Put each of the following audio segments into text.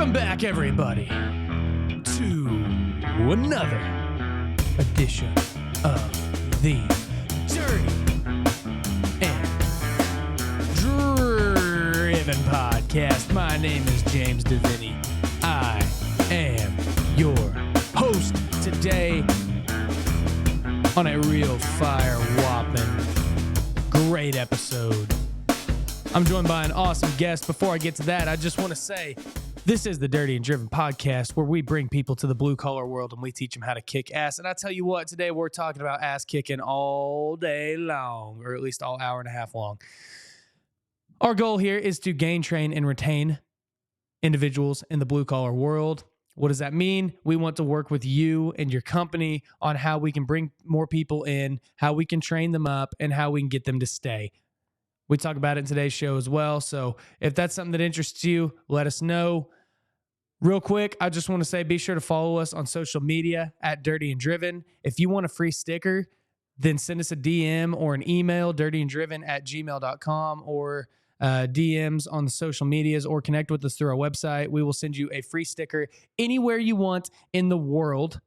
Welcome back, everybody, to another edition of the Dirty and Driven Podcast. My name is James Deviney. I am your host today on a real fire-whopping great episode. I'm joined by an awesome guest. Before I get to that, I just want to say this is the Dirty and Driven Podcast, where we bring people to the blue-collar world and we teach them how to kick ass. And I tell you what, today we're talking about ass kicking all day long, or at least all hour and a half long. Our goal here is to gain, train, and retain individuals in the blue-collar world. What does that mean? We want to work with you and your company on how we can bring more people in, how we can train them up, and how we can get them to stay. We talk about it in today's show as well. So if that's something that interests you, let us know. Real quick, I just want to say be sure to follow us on social media at Dirty and Driven. If you want a free sticker, then send us a DM or an email, dirtyandriven@gmail.com, or DMs on the social medias, or connect with us through our website. We will send you a free sticker anywhere you want in the world.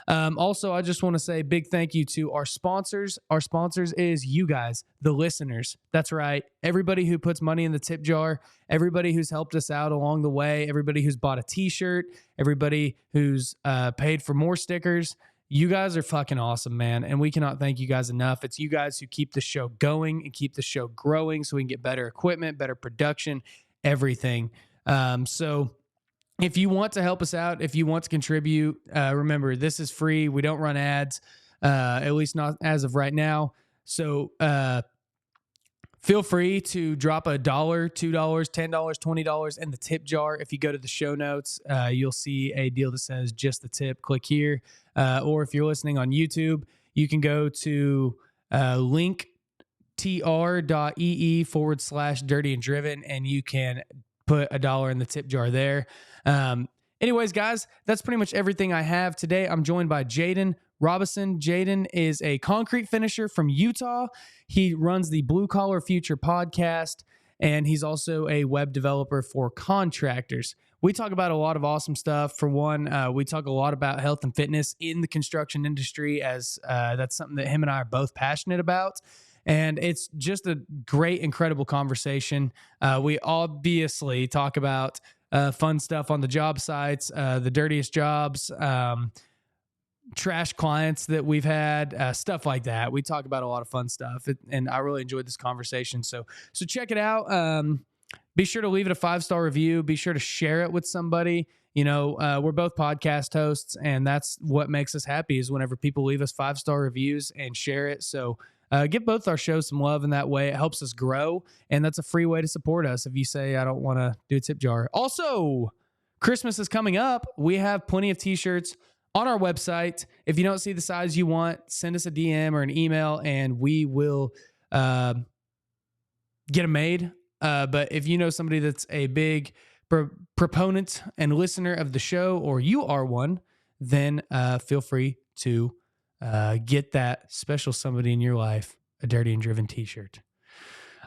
Also, I just want to say a big thank you to our sponsors. Our sponsors is you guys, the listeners. That's right. Everybody who puts money in the tip jar, everybody who's helped us out along the way, everybody who's bought a t-shirt, everybody who's paid for more stickers. You guys are fucking awesome, man. And we cannot thank you guys enough. It's you guys who keep the show going and keep the show growing so we can get better equipment, better production, everything. So if you want to help us out, if you want to contribute, remember, this is free. We don't run ads, at least not as of right now. So feel free to drop $1, $2, $10, $20 in the tip jar. If you go to the show notes, you'll see a deal that says just the tip. Click here. Or if you're listening on YouTube, you can go to linktr.ee/dirty and driven, and you can put $1 in the tip jar there. Anyways, guys, that's pretty much everything I have today. I'm joined by Jaden Robison. Jaden is a concrete finisher from Utah. He runs the Blue Collar Future podcast, and he's also a web developer for contractors. We talk about a lot of awesome stuff. For one, we talk a lot about health and fitness in the construction industry, as that's something that him and I are both passionate about. And it's just a great, incredible conversation. We obviously talk about fun stuff on the job sites, the dirtiest jobs, trash clients that we've had, stuff like that. We talk about a lot of fun stuff, and I really enjoyed this conversation. So check it out. Be sure to leave it a 5-star review. Be sure to share it with somebody. You know, we're both podcast hosts, and that's what makes us happy is whenever people leave us 5-star reviews and share it. So give both our shows some love in that way. It helps us grow, and that's a free way to support us if you say, I don't want to do a tip jar. Also, Christmas is coming up. We have plenty of t-shirts on our website. If you don't see the size you want, send us a DM or an email, and we will get them made. But if you know somebody that's a big proponent and listener of the show, or you are one, then feel free to get that special somebody in your life a Dirty and Driven t-shirt.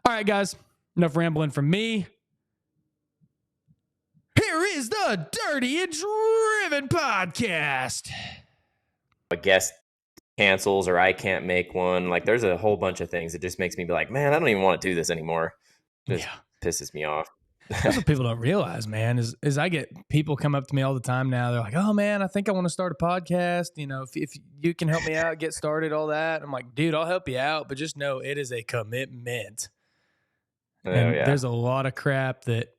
All right, guys, enough rambling from me. Here is the Dirty and Driven Podcast. A guest cancels or I can't make one. Like, there's a whole bunch of things that just makes me be like, man, I don't even want to do this anymore. Just pisses me off. That's what people don't realize, man, is I get people come up to me all the time now. They're like, oh, man, I think I want to start a podcast. You know, if you can help me out, get started, all that. I'm like, dude, I'll help you out. But just know it is a commitment. And there's a lot of crap that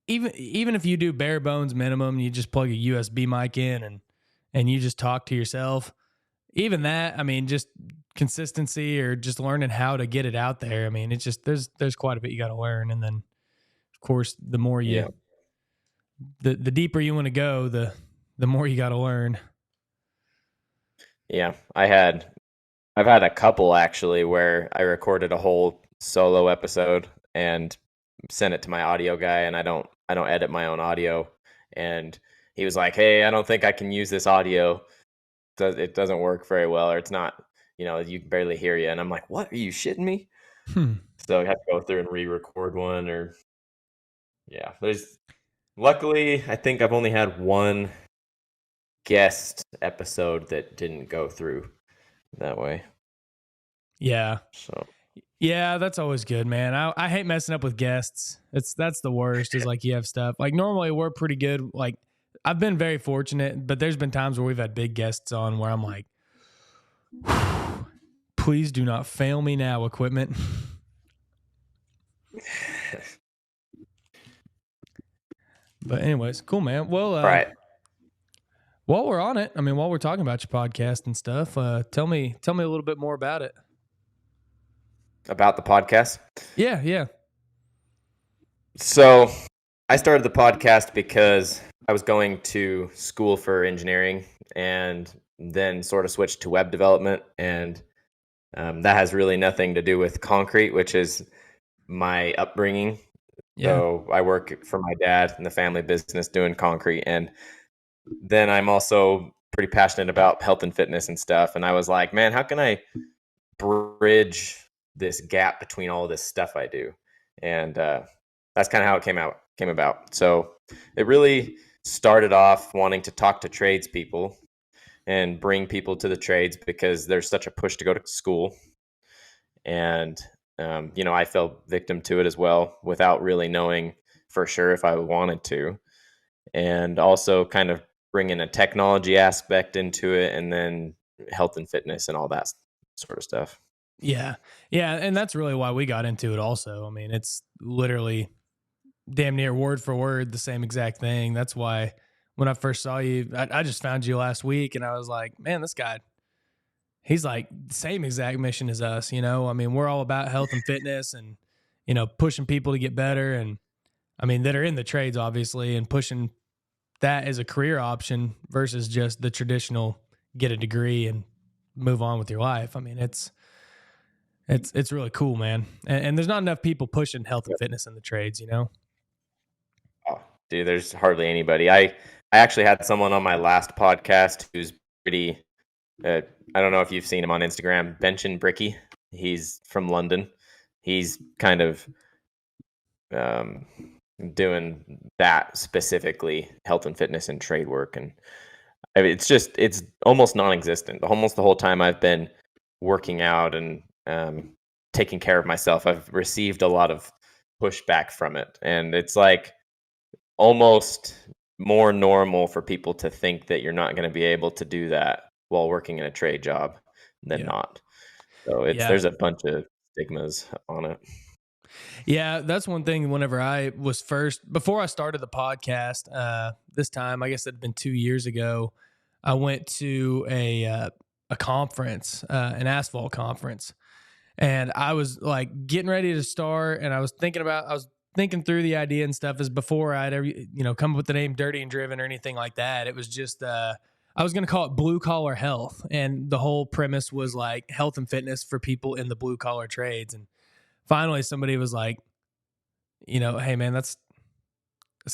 even if you do bare bones minimum, you just plug a USB mic in and you just talk to yourself. Even that, I mean, just consistency or just learning how to get it out there. I mean, it's just there's quite a bit you got to learn, and then of course the more the deeper you want to go, the more you got to learn. Yeah, I've had a couple actually where I recorded a whole solo episode and sent it to my audio guy, and I don't edit my own audio, and he was like, hey, I don't think I can use this audio. It doesn't work very well, or it's not, you can barely hear you. And I'm like, what? Are you shitting me? So I have to go through and re-record one, or there's Luckily, I think I've only had one guest episode that didn't go through that way. Yeah. So Yeah, that's always good, man. I hate messing up with guests. That's the worst. Is like you have stuff like normally we're pretty good. Like I've been very fortunate, but there's been times where we've had big guests on where I'm like, please do not fail me now, equipment. But anyways, cool, man. Well, all right. while we're on it, I mean, while we're talking about your podcast and stuff, tell me a little bit more about it. About the podcast. Yeah. So I started the podcast because I was going to school for engineering and then sort of switched to web development. And that has really nothing to do with concrete, which is my upbringing. Yeah. So I work for my dad in the family business doing concrete. And then I'm also pretty passionate about health and fitness and stuff. And I was like, man, how can I bridge this gap between all this stuff I do? And that's kind of how it came about. So it really started off wanting to talk to tradespeople and bring people to the trades because there's such a push to go to school. And I fell victim to it as well without really knowing for sure if I wanted to. And also kind of bringing a technology aspect into it, and then health and fitness and all that sort of stuff. Yeah. And that's really why we got into it also. I mean, it's literally damn near word for word the same exact thing. That's why when I first saw you, I just found you last week and I was like, man, this guy, he's like the same exact mission as us, you know? I mean, we're all about health and fitness and, pushing people to get better. And I mean, that are in the trades, obviously, and pushing that as a career option versus just the traditional get a degree and move on with your life. I mean, it's really cool, man. And there's not enough people pushing health and fitness in the trades, you know? Oh, dude, there's hardly anybody. I actually had someone on my last podcast who's pretty. I don't know if you've seen him on Instagram, Benchin Bricky. He's from London. He's kind of doing that specifically, health and fitness and trade work, and I mean, it's almost non-existent. Almost the whole time I've been working out and taking care of myself, I've received a lot of pushback from it, and it's like almost more normal for people to think that you're not going to be able to do that while working in a trade job than not. So there's a bunch of stigmas on it. Yeah, that's one thing. Whenever I was before I started the podcast, this time, I guess it had been 2 years ago, I went to a conference, an asphalt conference, and I was like getting ready to start, and I was thinking through the idea and stuff. As before I'd ever, come up with the name Dirty and Driven or anything like that. It was just I was going to call it blue collar health, and the whole premise was like health and fitness for people in the blue collar trades. And finally somebody was like, hey man, that's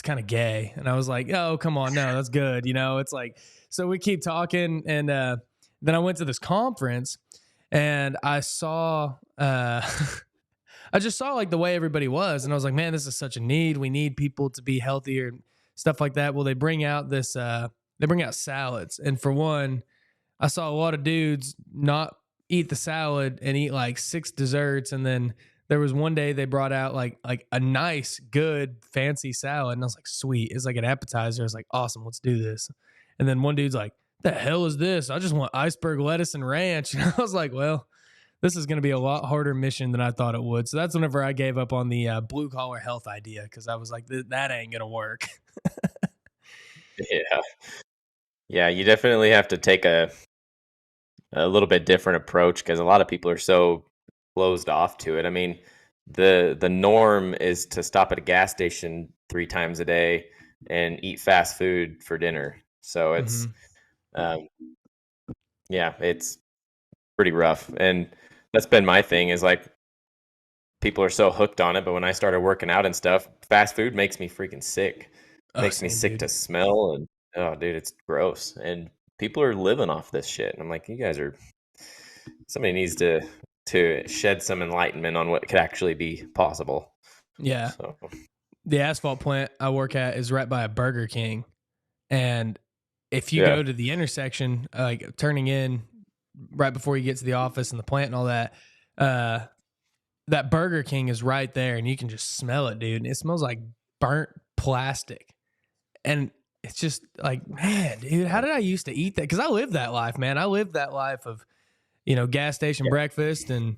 kind of gay. And I was like, oh, come on. No, that's good. It's like, so we keep talking. And then I went to this conference and I saw, I just saw like the way everybody was. And I was like, man, this is such a need. We need people to be healthier and stuff like that. Well, they bring out they bring out salads. And for one, I saw a lot of dudes not eat the salad and eat like 6 desserts. And then there was one day they brought out like a nice, good, fancy salad. And I was like, sweet. It's like an appetizer. I was like, awesome, let's do this. And then one dude's like, the hell is this? I just want iceberg lettuce and ranch. And I was like, well, this is going to be a lot harder mission than I thought it would. So that's whenever I gave up on the blue collar health idea, because I was like, that ain't going to work. Yeah. Yeah, you definitely have to take a little bit different approach because a lot of people are so closed off to it. I mean, the norm is to stop at a gas station 3 times a day and eat fast food for dinner. So it's it's pretty rough. And that's been my thing is like people are so hooked on it, but when I started working out and stuff, fast food makes me freaking sick. Makes me sick to smell, and oh dude, it's gross. And people are living off this shit. And I'm like, you guys are somebody needs to shed some enlightenment on what could actually be possible. Yeah. So. the asphalt plant I work at is right by a Burger King, and if you Yeah. go to the intersection, like turning in right before you get to the office and the plant and all that, that Burger King is right there, and you can just smell it, dude. And it smells like burnt plastic, and it's just like, man, dude, how did I used to eat that? Because I lived that life, man. I lived that life of gas station breakfast and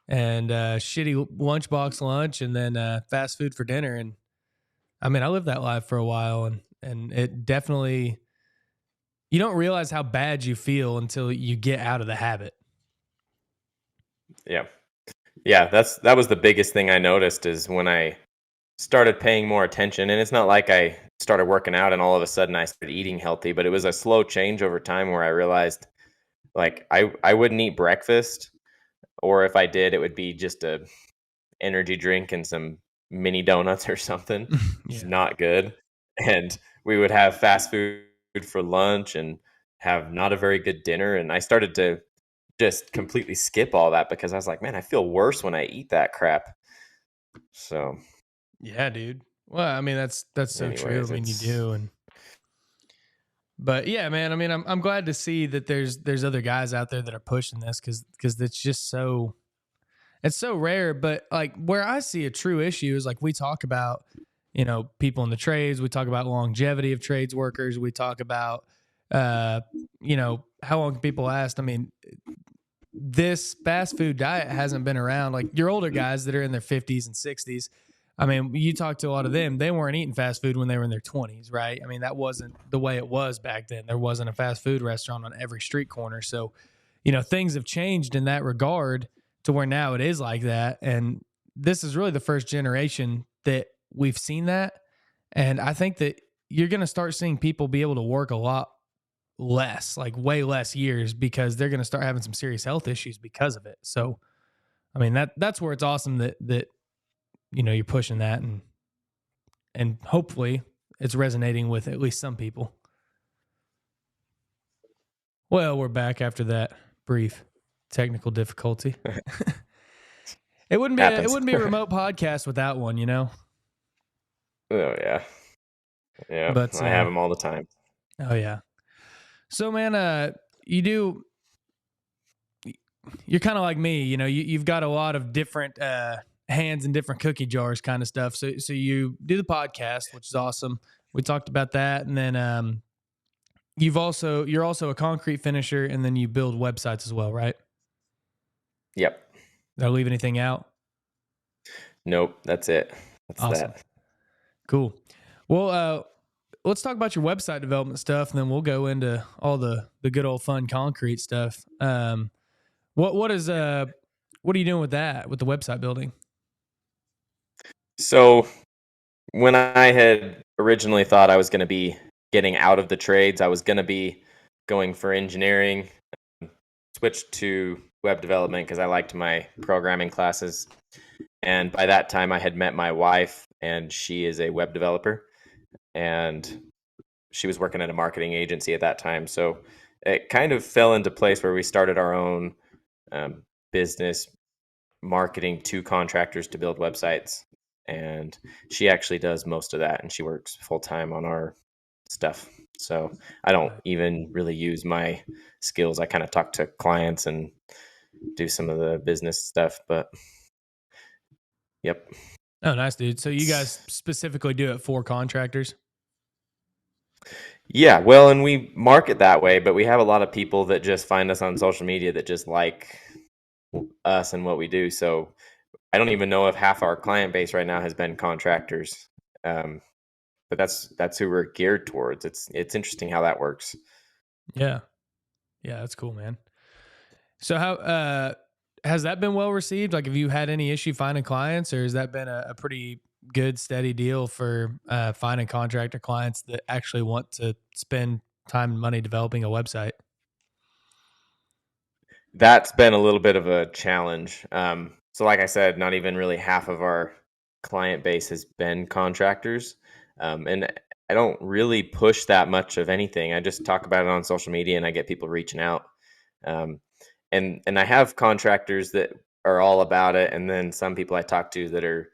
shitty lunchbox lunch, and then fast food for dinner. And I mean, I lived that life for a while, and it definitely, you don't realize how bad you feel until you get out of the habit. Yeah. Yeah, that was the biggest thing I noticed is when I started paying more attention. And it's not like I started working out and all of a sudden I started eating healthy, but it was a slow change over time where I realized like I wouldn't eat breakfast, or if I did, it would be just a energy drink and some mini donuts or something. It's Yeah. not good. And we would have fast food for lunch and have not a very good dinner. And I started to just completely skip all that because I was like, man, I feel worse when I eat that crap. So, Yeah, dude. Well, I mean, that's so true. I anyways, mean, you it's do. But yeah, man, I mean, I'm glad to see that there's other guys out there that are pushing this, because it's just it's so rare. But like, where I see a true issue is like, we talk about, people in the trades, we talk about longevity of trades workers, we talk about how long can people last. I mean, this fast food diet hasn't been around. Like, your older guys that are in their 50s and 60s, I mean, you talk to a lot of them, they weren't eating fast food when they were in their 20s, right? I mean, that wasn't the way it was back then. There wasn't a fast food restaurant on every street corner. So, things have changed in that regard to where now it is like that. And this is really the first generation that we've seen that. And I think that you're going to start seeing people be able to work a lot less, like way less years, because they're going to start having some serious health issues because of it. So, I mean, that's where it's awesome that you're pushing that, and hopefully it's resonating with at least some people. Well, we're back after that brief technical difficulty. It happens. wouldn't be a remote podcast without one, Oh yeah. Yeah, But I have them all the time. oh yeah. So man, you're kind of like me, you've got a lot of different hands in different cookie jars kind of stuff. So you do the podcast, which is awesome. We talked about that, and then you're also a concrete finisher, and then you build websites as well, right? Yep. Did I leave anything out? Nope. That's it. That's Awesome. that. Cool. Well, let's talk about your website development stuff, and then we'll go into all the good old fun concrete stuff. What are you doing with that, with the website building? So when I had originally thought I was going to be getting out of the trades, I was going to be going for engineering, switched to web development because I liked my programming classes. And by that time, I had met my wife, and she is a web developer, and she was working at a marketing agency at that time. So it kind of fell into place where we started our own business, marketing to contractors to build websites. And she actually does most of that, and she works full time on our stuff. So I don't even really use my skills. I kind of talk to clients and do some of the business stuff, but yep. Oh, nice, dude. So you guys specifically do it for contractors? Yeah, well, and we market that way, but we have a lot of people that just find us on social media that just like us and what we do. So I don't even know if half our client base right now has been contractors. But that's who we're geared towards. It's interesting how that works. Yeah. Yeah, that's cool, man. So how has that been well received? Like, have you had any issue finding clients, or has that been a pretty good, steady deal for finding contractor clients that actually want to spend time and money developing a website? That's been a little bit of a challenge. So like I said, not even really half of our client base has been contractors. And I don't really push that much of anything. I just talk about it on social media, and I get people reaching out. Um, and I have contractors that are all about it, and then some people I talk to that are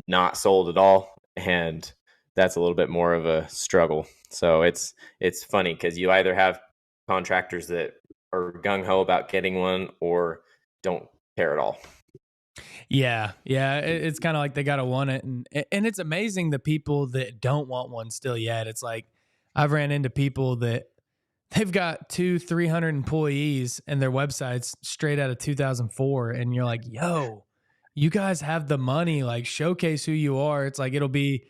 not sold at all, and that's a little bit more of a struggle. So it's funny because you either have contractors that are gung ho about getting one or don't care at all. Yeah, yeah, it's kind of like they gotta want it, and it's amazing the people that don't want one still yet. It's like I've ran into people that they've got 300 employees and their website's straight out of 2004, and you're like, yo, you guys have the money, like showcase who you are. It's like it'll be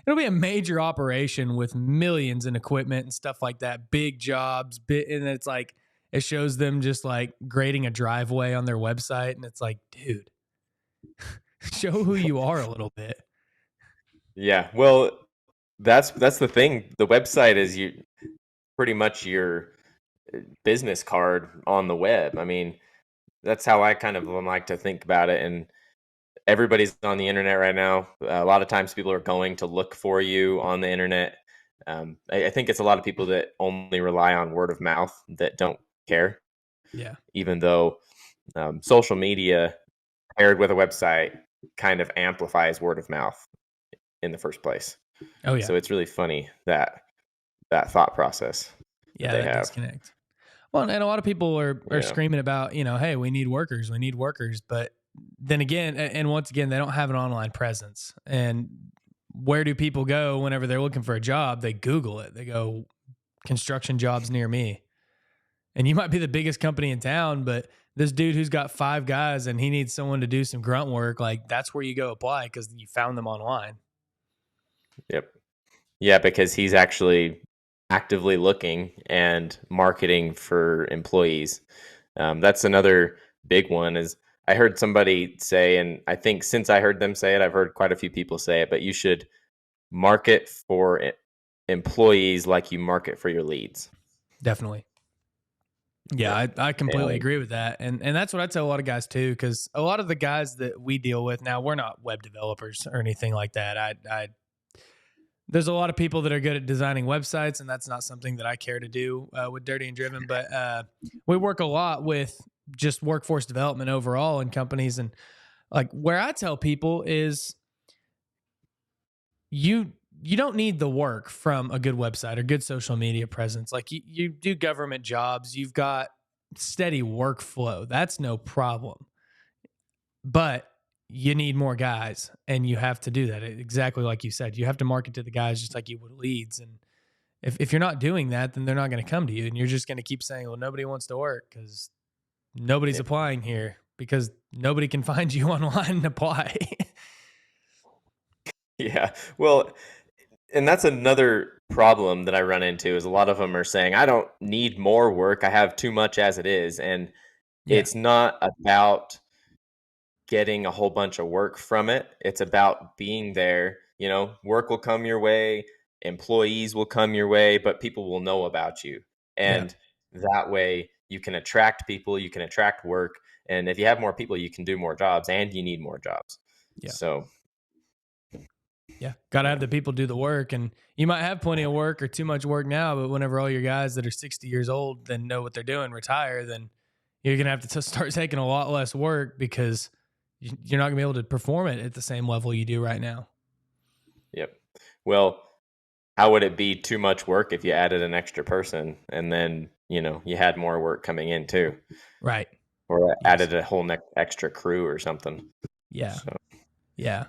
a major operation with millions in equipment and stuff like that, big jobs, and it's like it shows them just like grading a driveway on their website, and it's like, dude, show who you are a little bit. Yeah, well, that's the thing. The website is you pretty much your business card on the web. I mean, that's how I kind of like to think about it. And everybody's on the internet right now. A lot of times people are going to look for you on the internet. I think it's a lot of people that only rely on word of mouth that don't care, Yeah. even though social media paired with a website kind of amplifies word of mouth in the first place. Oh yeah. So it's really funny that thought process that Yeah, they that have. disconnect. Well, and a lot of people are Yeah. screaming about, hey, we need workers, we need workers. But then again, and once again, they don't have an online presence. And where do people go whenever they're looking for a job? They Google it. They go construction jobs near me. And you might be the biggest company in town, but this dude who's got 5 guys and he needs someone to do some grunt work, like that's where you go apply because you found them online. Yep. Yeah, because he's actually actively looking and marketing for employees. That's another big one. Is I heard somebody say, and I think since I heard them say it, I've heard quite a few people say it. But you should market for employees like you market for your leads. Definitely. Yeah, Yep. I completely And agree with that. And that's what I tell a lot of guys too, because a lot of the guys that we deal with now, we're not web developers or anything like that. I there's a lot of people that are good at designing websites, and that's not something that I care to do with Dirty and Driven. But we work a lot with just workforce development overall in companies, and like where I tell people is you don't need the work from a good website or good social media presence. Like you do government jobs, you've got steady workflow. That's no problem. But you need more guys, and you have to do that. Exactly like you said. You have to market to the guys just like you would leads. And if you're not doing that, then they're not going to come to you. And you're just going to keep saying, well, nobody wants to work because nobody's yeah, applying here because nobody can find you online and apply. yeah, well, and that's another problem that I run into is a lot of them are saying, I don't need more work. I have too much as it is. And Yeah. it's not about getting a whole bunch of work from it. It's about being there. You know, work will come your way, employees will come your way, but people will know about you. Yeah. And that way you can attract people, you can attract work. And if you have more people, you can do more jobs and you need more jobs. Yeah. So, Yeah. Got to yeah. have the people do the work. And you might have plenty of work or too much work now, but whenever all your guys that are 60 years old then know what they're doing, retire, then you're going to have to start taking a lot less work because you're not going to be able to perform it at the same level you do right now. Yep. Well, how would it be too much work if you added an extra person and then, you had more work coming in too? Right. Or Yes. added a whole extra crew or something. Yeah. So, Yeah.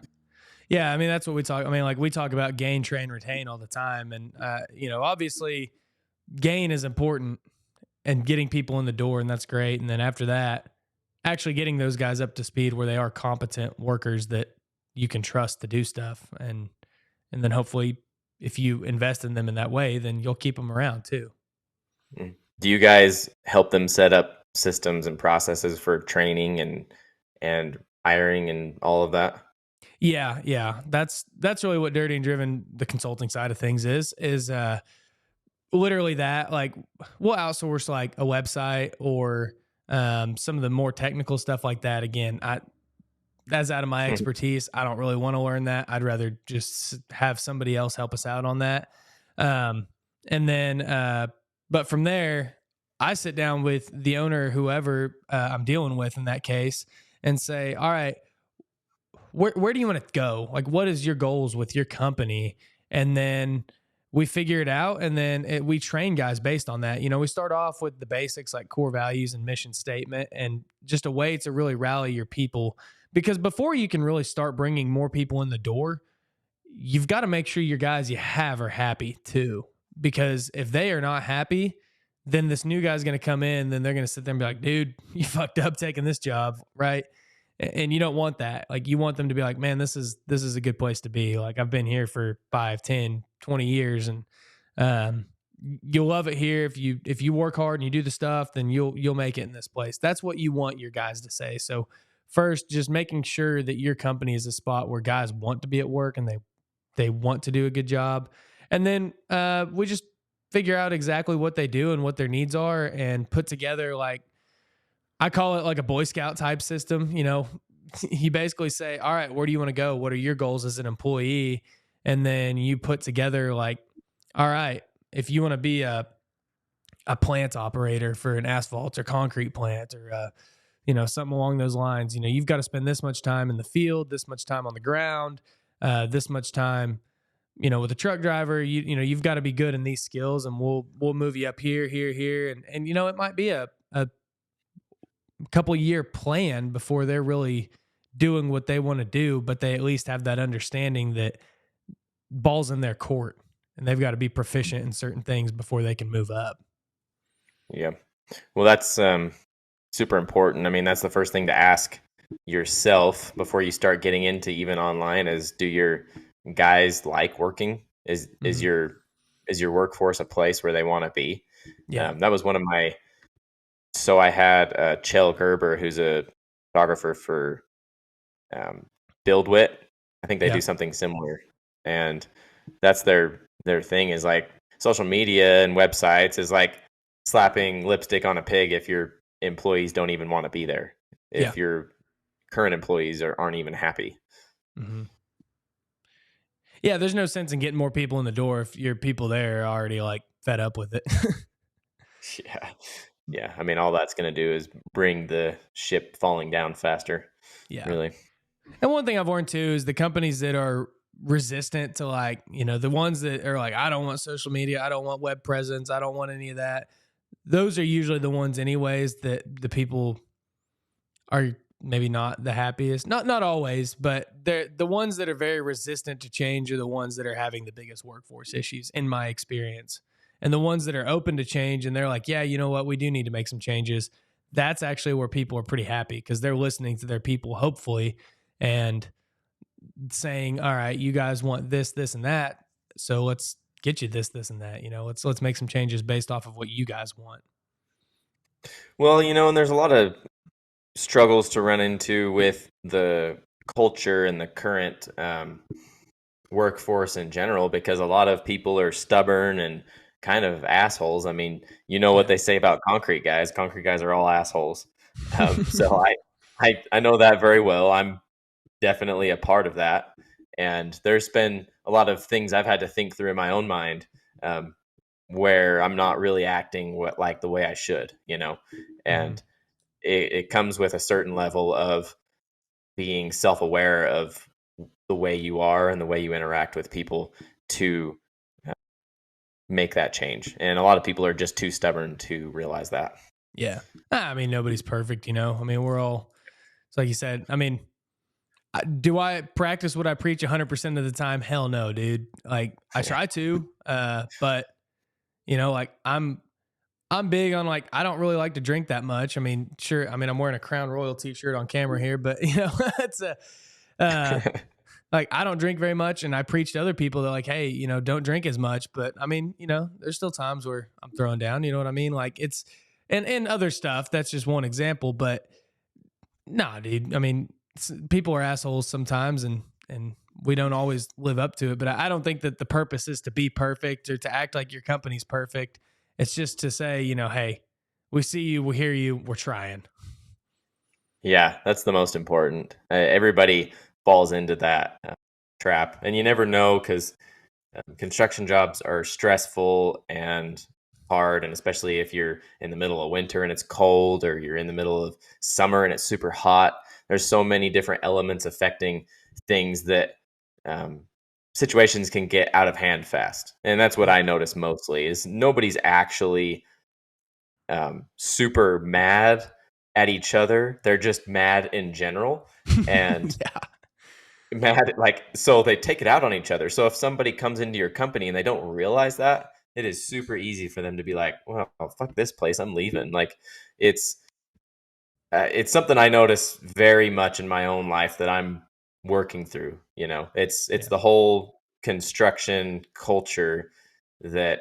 Yeah. I mean, that's what we talk. I mean, like we talk about gain, train, retain all the time. And, obviously gain is important and getting people in the door. And that's great. And then after that, actually getting those guys up to speed where they are competent workers that you can trust to do stuff. And then hopefully if you invest in them in that way, then you'll keep them around too. do you guys help them set up systems and processes for training and hiring and all of that? Yeah. Yeah. That's really what Dirty and Driven, the consulting side of things is literally that. Like we'll outsource like a website or some of the more technical stuff like that. Again, that's out of my expertise. I don't really want to learn that. I'd rather just have somebody else help us out on that. And then, but from there, I sit down with the owner, whoever I'm dealing with in that case, and say, all right, where do you want to go? Like, what is your goals with your company? And then we figure it out, and then we train guys based on that. We start off with the basics like core values and mission statement, and just a way to really rally your people. Because before you can really start bringing more people in the door, you've got to make sure your guys you have are happy too. Because if they are not happy, then this new guy's going to come in, then they're going to sit there and be like, dude, you fucked up taking this job, right? And you don't want that. Like, you want them to be like, man, this is a good place to be. Like, I've been here for 5, 10, 20 years, and you'll love it here. If you work hard and you do the stuff, then you'll make it in this place. That's what you want your guys to say. So first, just making sure that your company is a spot where guys want to be at work and they want to do a good job. And then we just figure out exactly what they do and what their needs are, and put together, like, I call it like a Boy Scout type system. You basically say, all right, where do you want to go? What are your goals as an employee? And then you put together, like, all right, if you want to be a plant operator for an asphalt or concrete plant, or something along those lines, you've got to spend this much time in the field, this much time on the ground, this much time, with a truck driver. You've got to be good in these skills, and we'll move you up here, and it might be a couple year plan before they're really doing what they want to do, but they at least have that understanding that ball's in their court and they've got to be proficient in certain things before they can move up. Yeah. Well, that's super important. I mean, that's the first thing to ask yourself before you start getting into even online is, do your guys like working? Is your workforce a place where they want to be? Yeah. That was one of my, so I had Chell Gerber, who's a photographer for BuildWit. I think they do something similar, and that's their thing, is like social media and websites is like slapping lipstick on a pig if your employees don't even want to be there, if your current employees aren't even happy. Mm-hmm. Yeah, there's no sense in getting more people in the door if your people there are already like fed up with it. Yeah. I mean, all that's going to do is bring the ship falling down faster. Yeah. Really. And one thing I've learned too is the companies that are resistant to, like, the ones that are like, I don't want social media, I don't want web presence, I don't want any of that. Those are usually the ones anyways that the people are maybe not the happiest. Not always, but they're the ones that are very resistant to change are the ones that are having the biggest workforce issues, in my experience. And the ones that are open to change and they're like, yeah, you know what, we do need to make some changes. That's actually where people are pretty happy, because they're listening to their people, hopefully, and saying, all right, you guys want this, this, and that. So let's get you this, this, and that. Let's make some changes based off of what you guys want. Well, and there's a lot of struggles to run into with the culture and the current workforce in general, because a lot of people are stubborn and kind of assholes. I mean, what they say about concrete guys. Concrete guys are all assholes. So I know that very well. I'm definitely a part of that. And there's been a lot of things I've had to think through in my own mind, where I'm not really acting like the way I should, and it comes with a certain level of being self-aware of the way you are and the way you interact with people to make that change. And a lot of people are just too stubborn to realize that. Yeah. I mean, nobody's perfect, I mean, we're all, it's like you said, I mean, do I practice what I preach 100% of the time? Hell no, dude. Like, I try to, but like I'm big on, like, I don't really like to drink that much. I mean, sure. I mean, I'm wearing a Crown Royal t-shirt on camera here, but it's like, I don't drink very much, and I preach to other people that, like, hey, don't drink as much. But I mean, there's still times where I'm throwing down, you know what I mean? Like, it's, and other stuff. That's just one example, but nah, dude. I mean, people are assholes sometimes, and we don't always live up to it. But I don't think that the purpose is to be perfect or to act like your company's perfect. It's just to say, hey, we see you, we hear you, we're trying. Yeah, that's the most important. Everybody falls into that trap, and you never know, because construction jobs are stressful and hard, and especially if you're in the middle of winter and it's cold, or you're in the middle of summer and it's super hot. There's so many different elements affecting things that um, situations can get out of hand fast. And that's what Yeah. I notice mostly is nobody's actually super mad at each other. They're just mad in general. And Yeah. mad like so they take it out on each other. So if somebody comes into your company and they don't realize that, it is super easy for them to be like, well, fuck this place, I'm leaving. Like it's it's something I notice very much in my own life that I'm working through. It's Yeah. the whole construction culture that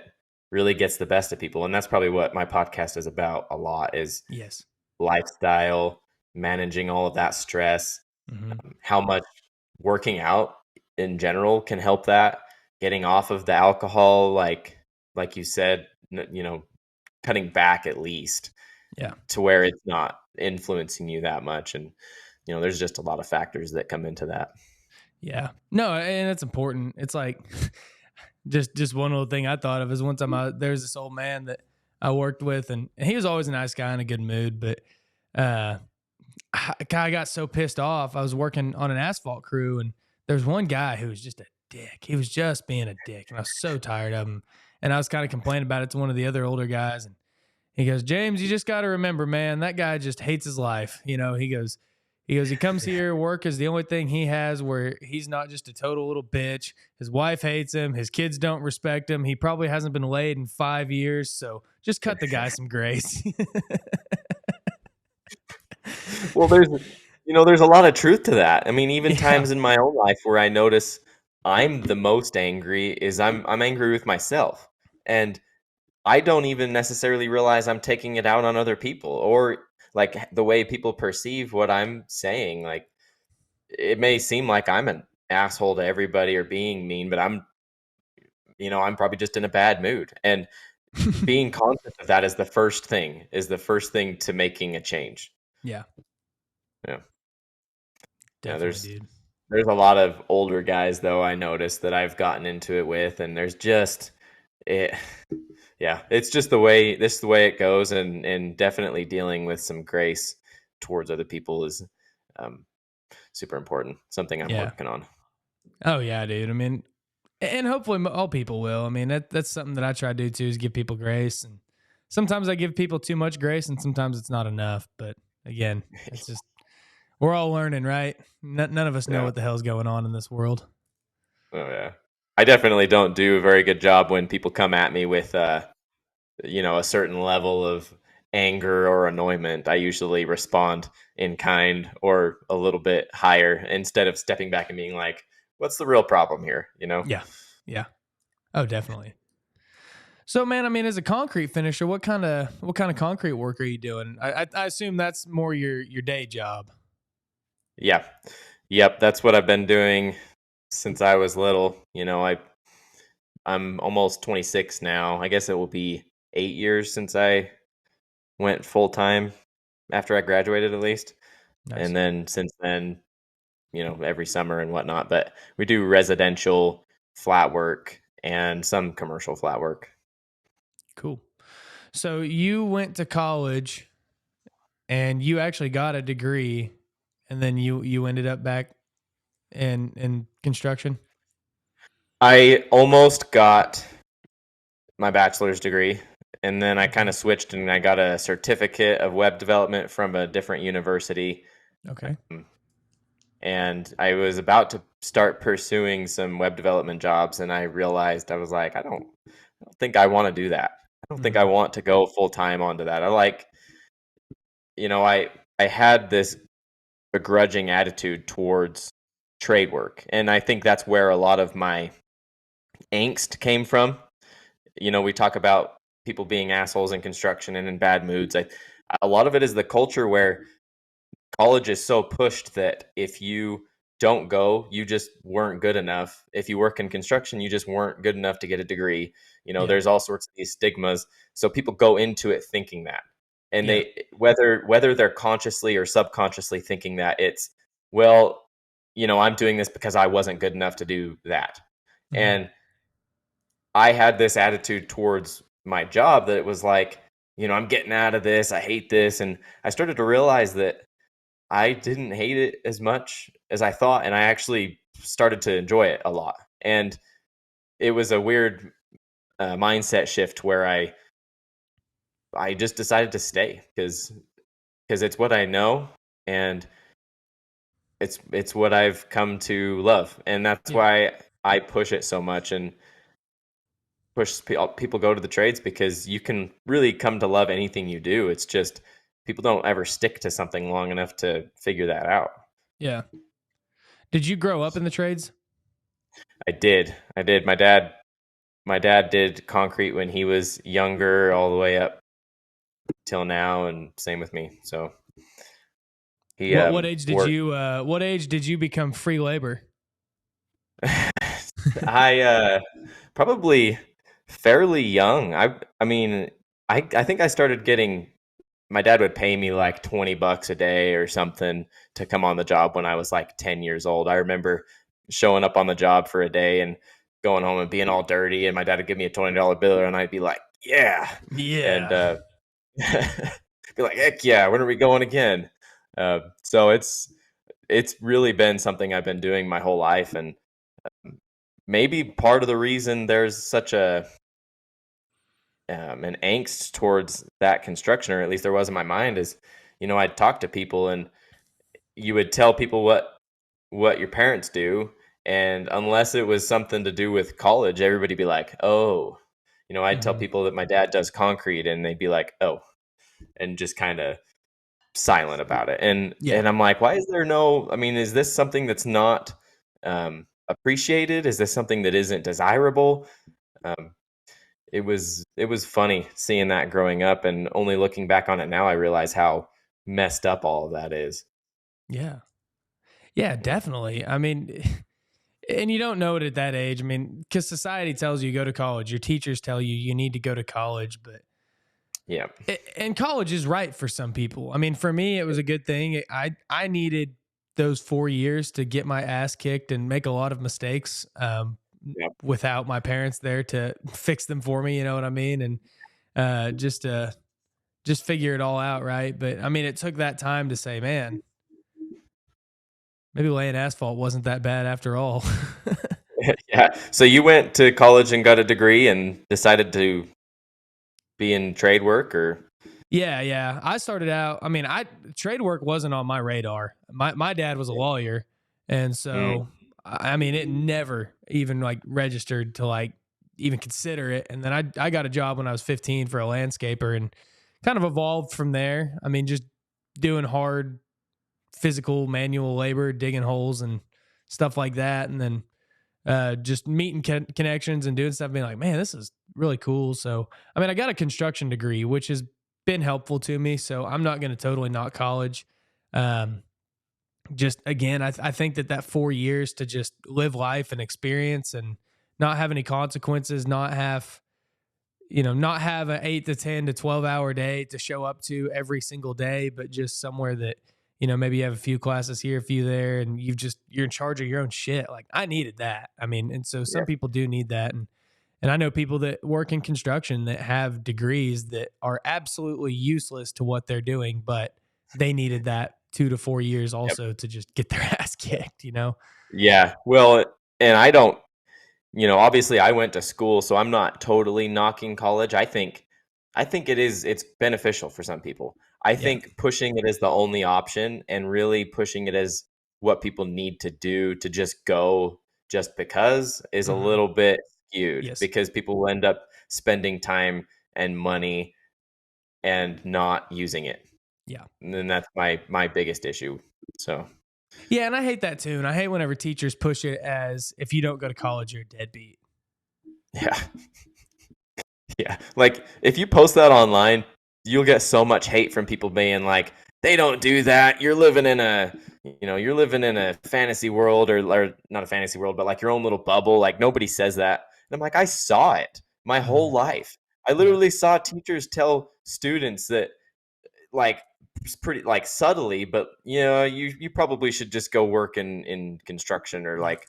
really gets the best of people, and that's probably what my podcast is about a lot, is Yes. lifestyle, managing all of that stress, Hmm. how much working out in general can help that, getting off of the alcohol, like you said, cutting back at least Yeah. to where it's not influencing you that much. And there's just a lot of factors that come into that. Yeah. No, and it's important. It's like just one little thing I thought of is one time there's this old man that I worked with, and he was always a nice guy in a good mood, but uh I got so pissed off. I was working on an asphalt crew, and there's one guy who was just a dick. He was just being a dick, and I was so tired of him. And I was kind of complaining about it to one of the other older guys, and he goes, "James, you just got to remember, man, that guy just hates his life." He comes here, work is the only thing he has where he's not just a total little bitch. His wife hates him. His kids don't respect him. He probably hasn't been laid in 5 years. So just cut the guy some grace. Well, there's a lot of truth to that. I mean, even Yeah. times in my own life where I notice I'm the most angry is I'm angry with myself. And I don't even necessarily realize I'm taking it out on other people, or like the way people perceive what I'm saying. Like it may seem like I'm an asshole to everybody or being mean, but I'm probably just in a bad mood. And being conscious of that is the first thing to making a change. Yeah. Yeah. Yeah, Definitely, there's dude. there's a lot of older guys though I noticed that I've gotten into it with, and there's just it yeah, it's just the way it goes, and definitely dealing with some grace towards other people is um super important. Something I'm Yeah. working on. Oh yeah, dude. I mean, and hopefully all people will. I mean, that's something that I try to do too, is give people grace. And sometimes I give people too much grace, and sometimes it's not enough. But again, it's just we're all learning, right? None of us know Yeah. what the hell's going on in this world. Oh yeah. I definitely don't do a very good job when people come at me with a certain level of anger or annoyment. I usually respond in kind or a little bit higher instead of stepping back and being like, what's the real problem here? Yeah, yeah. Oh, definitely. So, man, I mean, as a concrete finisher, what kind of concrete work are you doing? I assume that's more your day job. Yeah. Yep, that's what I've been doing since I was little. I'm almost 26 now. I guess it will be 8 years since I went full time after I graduated at least. Nice. And then since then, every summer and whatnot. But we do residential flat work and some commercial flat work. Cool. So you went to college and you actually got a degree, and then you ended up back in construction. I almost got my bachelor's degree, and then I kind Okay. of switched and I got a certificate of web development from a different university. Okay. Um, And I was about to start pursuing some web development jobs, and I realized, I was like, I don't think I want to do that. I don't think I Hmm. want to go full time onto that. I had this begrudging attitude towards trade work. And I think that's where a lot of my angst came from. We talk about people being assholes in construction and in bad moods. A lot of it is the culture where college is so pushed that if you don't go, you just weren't good enough. If you work in construction, you just weren't good enough to get a degree. Yeah. There's all sorts of these stigmas. So people go into it thinking that. And Yeah. they whether they're consciously or subconsciously thinking that it's, well, I'm doing this because I wasn't good enough to do that. Hmm. And I had this attitude towards my job that it was like, I'm getting out of this. I hate this. And I started to realize that I didn't hate it as much as I thought, and I actually started to enjoy it a lot. And it was a weird mindset shift where I just decided to stay because it's what I know, and it's what I've come to love, and that's Yeah. why I push it so much and push people go to the trades, because you can really come to love anything you do. It's just people don't ever stick to something long enough to figure that out. Yeah. Did you grow up in the trades? I did. My dad did concrete when he was younger, all the way up till now, and same with me. So he What age did you become free labor? I probably fairly young. I mean, I think I started getting, my dad would pay me like $20 a day or something to come on the job when I was like 10 years old. I remember showing up on the job for a day and going home and being all dirty, and my dad would give me a $20 bill, and I'd be like, yeah. And Yeah. be like, heck yeah, when are we going again? So it's really been something I've been doing my whole life, and maybe part of the reason there's such an angst towards that construction, or at least there was in my mind, is, I'd talk to people, and you would tell people what your parents do, and unless it was something to do with college, everybody'd be like, oh. I'd tell Mhm. people that my dad does concrete, and they'd be like, oh, and just kind of silent about it. And Yeah. and I'm like, why is there no? I mean, is this something that's not appreciated? Is this something that isn't desirable? Um, it was funny seeing that growing up, and only looking back on it now, I realize how messed up all of that is. Yeah. Yeah, definitely. I mean, and you don't know it at that age. I mean, because society tells you go to college, your teachers tell you you need to go to college, but Yeah, and college is right for some people. I mean, for me, it was a good thing. I needed those 4 years to get my ass kicked and make a lot of mistakes yeah, without my parents there to fix them for me. You know what I mean? And just figure it all out, right? But I mean, it took that time to say, man, maybe laying asphalt wasn't that bad after all. yeah. So you went to college and got a degree and decided to be in trade work, or Yeah, yeah. I started out. I mean, I trade work wasn't on my radar. My dad was a lawyer, and mm, so I mean, it never even like registered to like even consider it. And then I got a job when I was 15 for a landscaper, and kind of evolved from there. I mean, just doing hard physical manual labor, digging holes and stuff like that, and then just meeting connections and doing stuff, being like, man, this is really cool. So, I mean, I got a construction degree, which has been helpful to me. So I'm not going to totally knock college. Um, just again, I think that 4 years to just live life and experience and not have any consequences, not have an 8 to 10 to 12 hour day to show up to every single day, but just somewhere that, maybe you have a few classes here, a few there, and you're in charge of your own shit. Like I needed that. I mean, and so yeah, some people do need that. And I know people that work in construction that have degrees that are absolutely useless to what they're doing, but they needed that 2 to 4 years yep, also to just get their ass kicked. yeah. Well, and I don't. Obviously I went to school, so I'm not totally knocking college. I think it's beneficial for some people. I Yeah. think pushing it as the only option and really pushing it as what people need to do to just go just because is a Hmm. little bit skewed, Yes. because people will end up spending time and money and not using it. Yeah. And then that's my biggest issue. So, Yeah, and I hate that too. And I hate whenever teachers push it as if you don't go to college, you're a deadbeat. yeah. Yeah. Like if you post that online, you'll get so much hate from people being like, they don't do that. You're living in a fantasy world, or not a fantasy world, but like your own little bubble. Like nobody says that. And I'm like, I saw it my whole Hmm. life. I Yeah. literally saw teachers tell students that, like, it's pretty like subtly, but you probably should just go work in construction, or Yeah. like,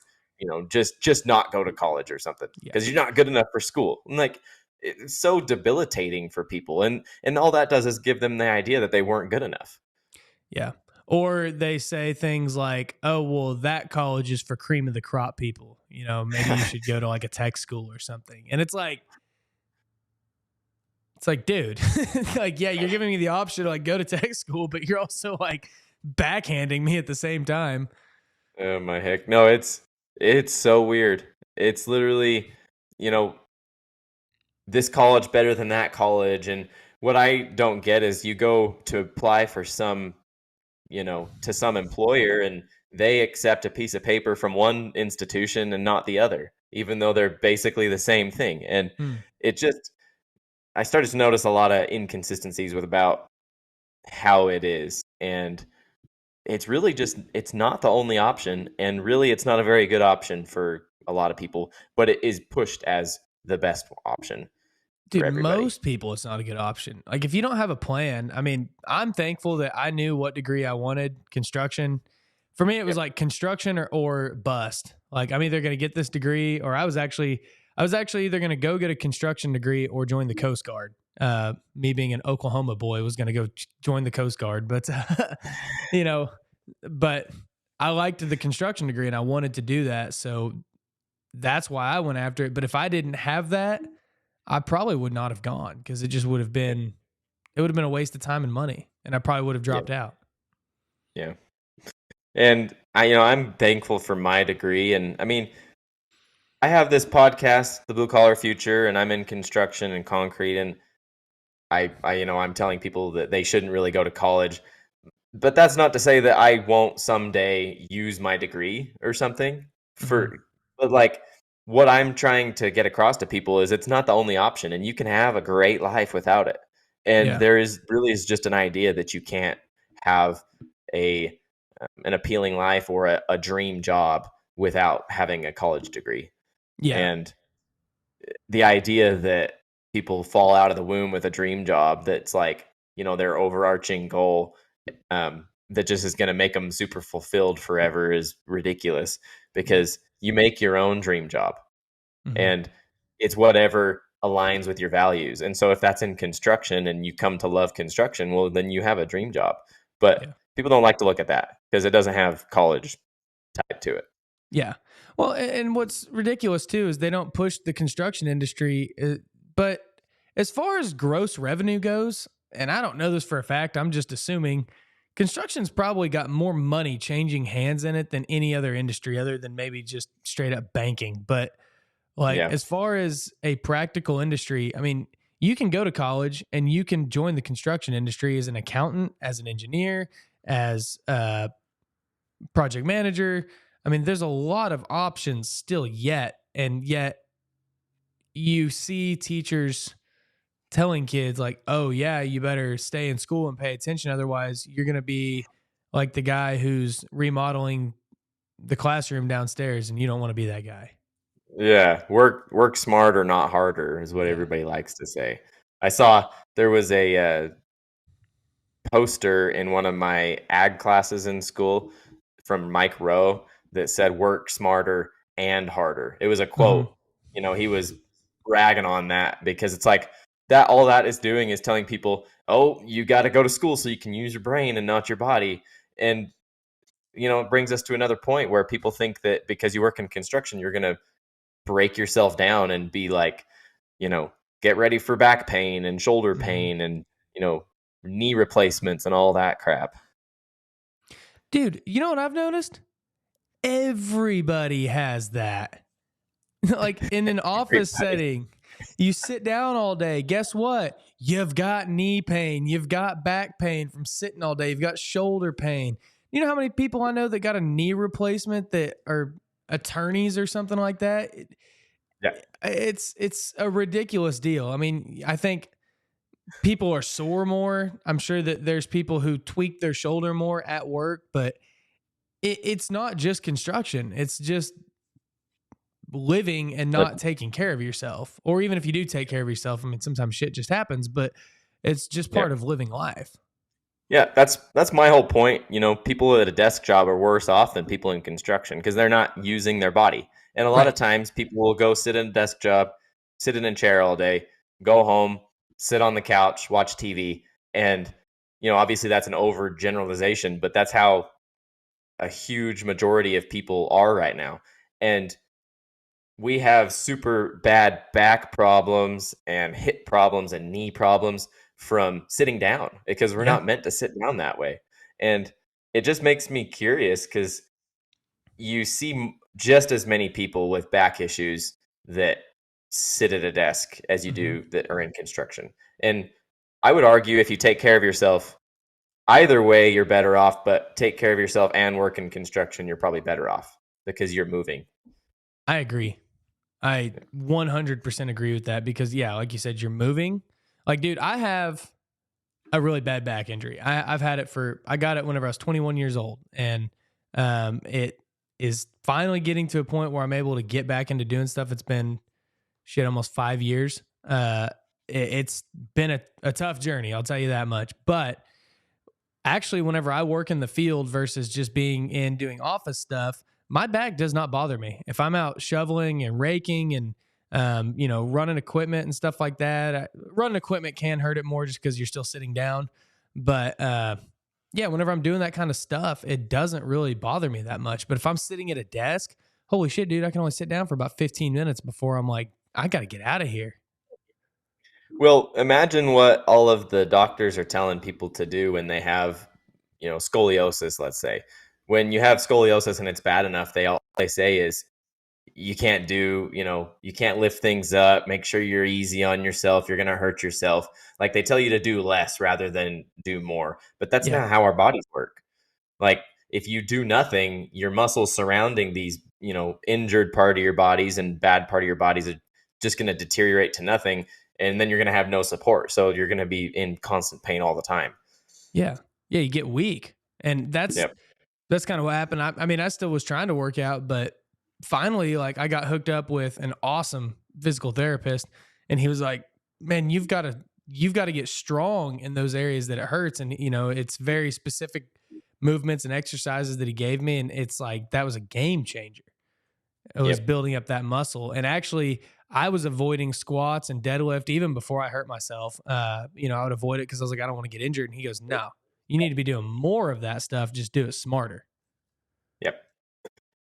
just not go to college or something, Yeah. because you're not good enough for school. And like, it's so debilitating for people, and all that does is give them the idea that they weren't good enough. Yeah. Or they say things like, "Oh, well, that college is for cream of the crop people. Maybe you should go to like a tech school or something." And it's like, dude, like, yeah, you're giving me the option to like go to tech school, but you're also like backhanding me at the same time. Oh my heck. No, it's so weird. It's literally, you know, this college better than that college. And what I don't get is you go to apply for some, to some employer and they accept a piece of paper from one institution and not the other, even though they're basically the same thing. And Hmm. it just, I started to notice a lot of inconsistencies with about how it is. And it's really just, it's not the only option. And really, it's not a very good option for a lot of people, but it is pushed as the best option for Dude, everybody. most people, it's not a good option. Like, if you don't have a plan, I mean, I'm thankful that I knew what degree I wanted. Construction. For me, it was Yep. like construction or bust. Like, I'm either going to get this degree, or I was actually either going to go get a construction degree or join the Coast Guard. Me being an Oklahoma boy was going to go join the Coast Guard, but you know, but I liked the construction degree and I wanted to do that, so that's why I went after it. But if I didn't have that, I probably would not have gone, because it just would have Yeah. been it would have been a waste of time and money, and I probably would have Yeah. dropped out. Yeah. And I'm thankful for my degree. And I mean, I have this podcast, The Blue Collar Future, and I'm in construction and concrete. And I'm telling people that they shouldn't really go to college. But that's not to say that I won't someday use my degree or something Hmm. but like what I'm trying to get across to people is it's not the only option and you can have a great life without it. And Yeah, there is really is just an idea that you can't have a an appealing life or a dream job without having a college degree. yeah, And the idea that people fall out of the womb with a dream job that's like, their overarching goal, that just is going to make them super fulfilled forever is ridiculous yeah. because you make your own dream job Hmm. and it's whatever aligns with your values. And so if that's in construction and you come to love construction, well, then you have a dream job. But Yeah, people don't like to look at that because it doesn't have college tied to it. yeah. Well, and what's ridiculous too is they don't push the construction industry. But as far as gross revenue goes, and I don't know this for a fact, I'm just assuming construction's probably got more money changing hands in it than any other industry, other than maybe just straight up banking. But like, Yeah. as far as a practical industry, I mean, you can go to college and you can join the construction industry as an accountant, as an engineer, as a project manager. I mean, there's a lot of options still yet. And yet you see teachers telling kids, like, "Oh, yeah, you better stay in school and pay attention. Otherwise, you're going to be like the guy who's remodeling the classroom downstairs, and you don't want to be that guy." Yeah, work smarter, not harder, is what Yeah. everybody likes to say. I saw there was a poster in one of my ag classes in school from Mike Rowe that said "work smarter and harder." It was a Hmm. quote. He was bragging on that because it's like that. All that is doing is telling people, "Oh, you got to go to school so you can use your brain and not your body." And it brings us to another point where people think that because you work in construction, you're going to break yourself down and be like, you know, get ready for back pain and shoulder Hmm. pain and, knee replacements and all that crap. Dude, you know what I've noticed? Everybody has that. Like, in an office Everybody. setting, you sit down all day. Guess what? You've got knee pain. You've got back pain from sitting all day. You've got shoulder pain. You know how many people I know that got a knee replacement that are attorneys or something like that? Yeah. It's a ridiculous deal. I mean, I think people are sore more. I'm sure that there's people who tweak their shoulder more at work, but it's not just construction. It's just living and But not taking care of yourself. Or even if you do take care of yourself, I mean, sometimes shit just happens, but it's just yeah. part of living life. Yeah, that's my whole point. People at a desk job are worse off than people in construction because they're not using their body. And a lot of Right. times people will go sit in a desk job, sit in a chair all day, go home, sit on the couch, watch TV, and obviously that's an overgeneralization, but that's how a huge majority of people are right now. And we have super bad back problems and hip problems and knee problems from sitting down because we're Yeah. not meant to sit down that way. And it just makes me curious because you see just as many people with back issues that sit at a desk as you Hmm. do that are in construction. And I would argue if you take care of yourself, either way, you're better off, but take care of yourself and work in construction, you're probably better off because you're moving. I agree. I 100% agree with that because, yeah, like you said, you're moving. Like, dude, I have a really bad back injury. I've had it I got it whenever I was 21 years old. And it is finally getting to a point where I'm able to get back into doing stuff. It's been, shit, almost 5 years. It's been a tough journey, I'll tell you that much. But actually, whenever I work in the field versus just being in doing office stuff, my back does not bother me. If I'm out shoveling and raking and running equipment and stuff like that, running equipment can hurt it more just because you're still sitting down. But yeah, whenever I'm doing that kind of stuff, it doesn't really bother me that much. But if I'm sitting at a desk, holy shit, dude, I can only sit down for about 15 minutes before I'm like, I got to get out of here. Well, imagine what all of the doctors are telling people to do when they have, scoliosis, let's say. When you have scoliosis and it's bad enough, all they say is you can't lift things up, make sure you're easy on yourself, you're going to hurt yourself. Like they tell you to do less rather than do more. But that's Yeah. not how our bodies work. Like if you do nothing, your muscles surrounding these, injured part of your bodies and bad part of your bodies are just going to deteriorate to nothing. And then you're going to have no support. So you're going to be in constant pain all the time. Yeah. Yeah. You get weak. And Yep. that's kind of what happened. I mean, I still was trying to work out, but finally, like, I got hooked up with an awesome physical therapist, and he was like, "Man, you've got to get strong in those areas that it hurts." And it's very specific movements and exercises that he gave me, and it's like that was a game changer. It was Yep. building up that muscle, and actually, I was avoiding squats and deadlift even before I hurt myself. I would avoid it because I was like, I don't want to get injured. And he goes, "No, you need to be doing more of that stuff. Just do it smarter." Yep.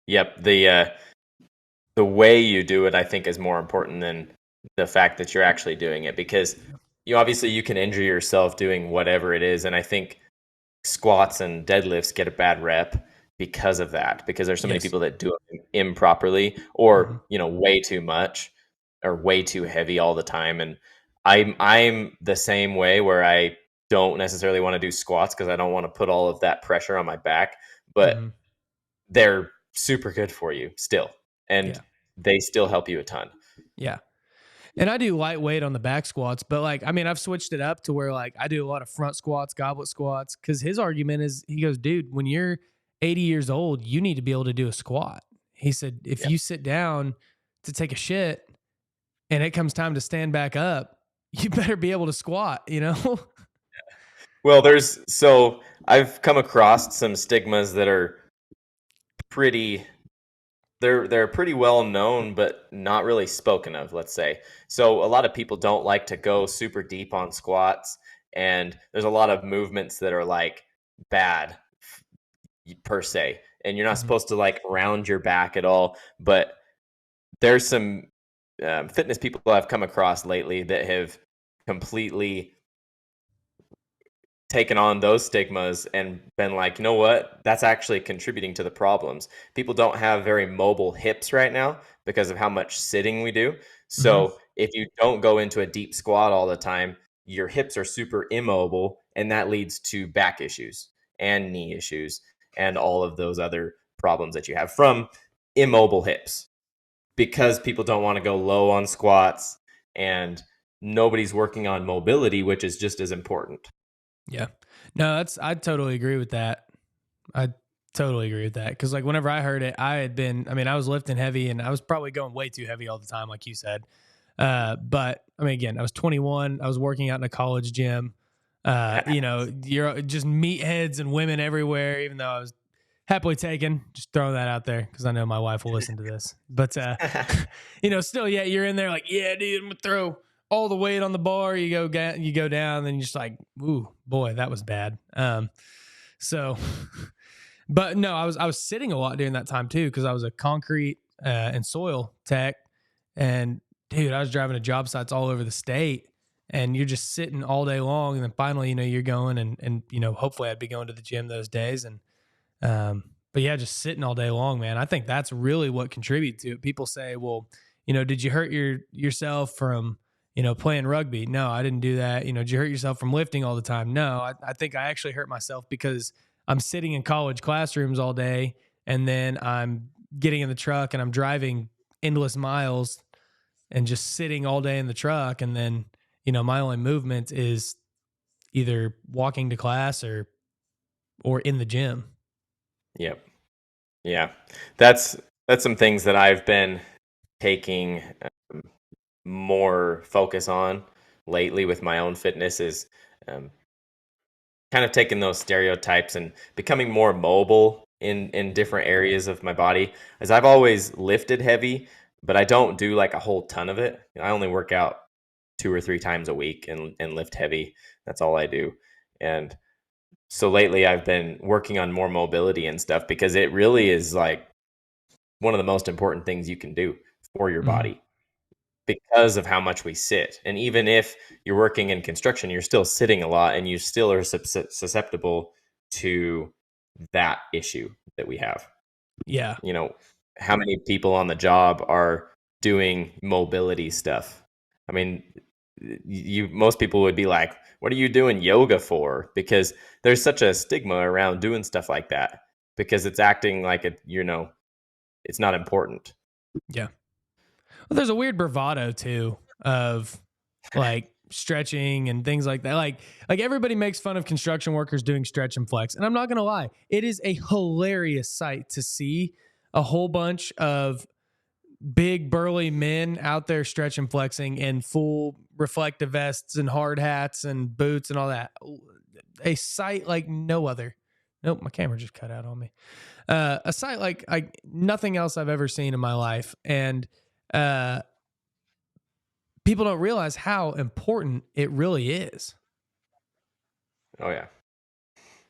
Yep. The way you do it, I think, is more important than the fact that you're actually doing it because obviously you can injure yourself doing whatever it is. And I think squats and deadlifts get a bad rep because of that, because there's so many Yes. people that do it improperly Mhm. or, way too much or way too heavy all the time. And I'm the same way where I don't necessarily want to do squats because I don't want to put all of that pressure on my back, but Mhm. they're super good for you still. And Yeah. they still help you a ton. Yeah. And I do lightweight on the back squats, but like, I mean, I've switched it up to where like I do a lot of front squats, goblet squats. Cause his argument is he goes, dude, when you're 80 years old, you need to be able to do a squat. He said, if Yeah. you sit down to take a shit and it comes time to stand back up, you better be able to squat, Well, I've come across some stigmas that are pretty they're pretty well known but not really spoken of, let's say. So a lot of people don't like to go super deep on squats, and there's a lot of movements that are like bad per se, and you're not Mhm. supposed to like round your back at all. But there's some fitness people I've come across lately that have completely taken on those stigmas and been like, you know what? That's actually contributing to the problems. People don't have very mobile hips right now because of how much sitting we do. Mhm. So if you don't go into a deep squat all the time, your hips are super immobile, and that leads to back issues and knee issues and all of those other problems that you have from immobile hips because people don't want to go low on squats and nobody's working on mobility, which is just as important. Yeah. No, I totally agree with that. I totally agree with that. Cause like whenever I heard it, I mean, I was lifting heavy and I was probably going way too heavy all the time, like you said. But I mean, again, I was 21. I was working out in a college gym. You're just meatheads and women everywhere, even though I was happily taken. Just throwing that out there because I know my wife will listen to this. But, still, yeah, you're in there like, yeah, dude, I'm going to throw all the weight on the bar. You go down, then you're just like, ooh, boy, that was bad. So, but no, I was sitting a lot during that time too because I was a concrete and soil tech, and dude, I was driving to job sites all over the state, and you're just sitting all day long, and then finally, you're going, and hopefully I'd be going to the gym those days, and but yeah, just sitting all day long, man. I think that's really what contributed to it. People say, well, did you hurt yourself from playing rugby? No, I didn't do that. Did you hurt yourself from lifting all the time? No, I think I actually hurt myself because I'm sitting in college classrooms all day, and then I'm getting in the truck and I'm driving endless miles and just sitting all day in the truck. And then, my only movement is either walking to class or in the gym. Yep. Yeah. That's some things that I've been taking more focus on lately with my own fitness is kind of taking those stereotypes and becoming more mobile in different areas of my body. As I've always lifted heavy, but I don't do like a whole ton of it. I only work out 2 or 3 times a week and lift heavy. That's all I do. And so lately I've been working on more mobility and stuff because it really is like one of the most important things you can do for your body because of how much we sit. And even if you're working in construction, you're still sitting a lot and you still are susceptible to that issue that we have. Yeah. How many people on the job are doing mobility stuff? I mean, most people would be like, what are you doing yoga for? Because there's such a stigma around doing stuff like that because it's acting like it's not important. Yeah. Well, there's a weird bravado too of like stretching and things like that. Like everybody makes fun of construction workers doing stretch and flex. And I'm not going to lie, it is a hilarious sight to see a whole bunch of big burly men out there stretch and flexing in full reflective vests and hard hats and boots and all that. A sight like no other. Nope, my camera just cut out on me. A sight like nothing else I've ever seen in my life. And people don't realize how important it really is. Oh yeah.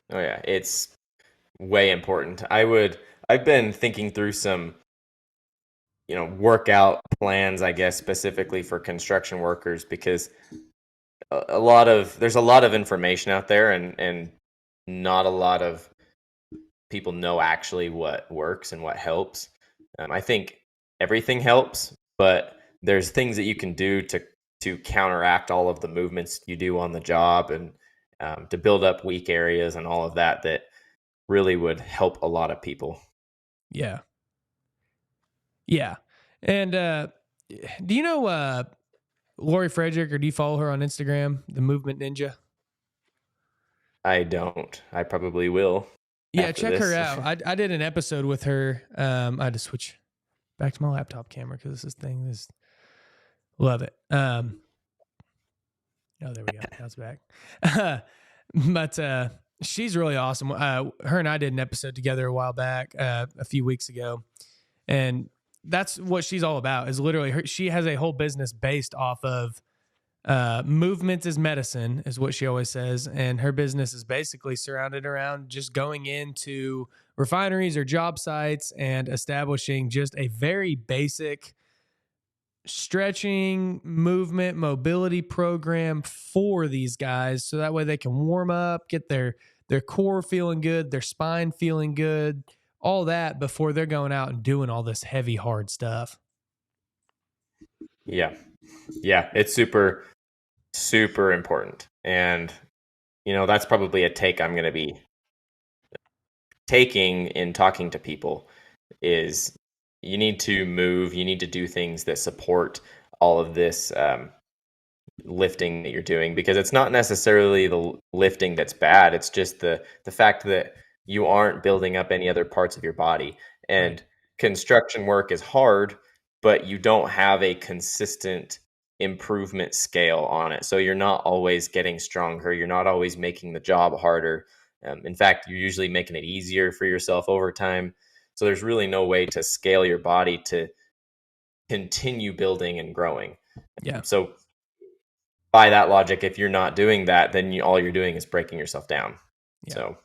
It's way important. I've been thinking through some, workout plans, I guess, specifically for construction workers because there's a lot of information out there and not a lot of people know actually what works and what helps. I think everything helps, but there's things that you can do to counteract all of the movements you do on the job and to build up weak areas and all of that really would help a lot of people. Yeah. Yeah. And do you know Lori Frederick, or do you follow her on Instagram, the Movement Ninja? I don't. I probably will. Yeah, check her out. I did an episode with her. I had to switch back to my laptop camera because this thing is love it. Oh, there we go. Now it's back. But she's really awesome. Her and I did an episode together a while back, a few weeks ago, and that's what she's all about. Is literally she has a whole business based off of movement is medicine, is what she always says, and her business is basically surrounded around just going into refineries or job sites and establishing just a very basic stretching, movement, mobility program for these guys so that way they can warm up, get their core feeling good, their spine feeling good, all that before they're going out and doing all this heavy, hard stuff. Yeah. Yeah, it's super, super important. And, that's probably a take I'm going to be taking in talking to people is you need to move, you need to do things that support all of this lifting that you're doing, because it's not necessarily the lifting that's bad. It's just the fact that you aren't building up any other parts of your body. And construction work is hard, but you don't have a consistent improvement scale on it. So you're not always getting stronger. You're not always making the job harder. In fact, you're usually making it easier for yourself over time. So there's really no way to scale your body to continue building and growing. Yeah. So by that logic, if you're not doing that, then all you're doing is breaking yourself down. Yeah. So,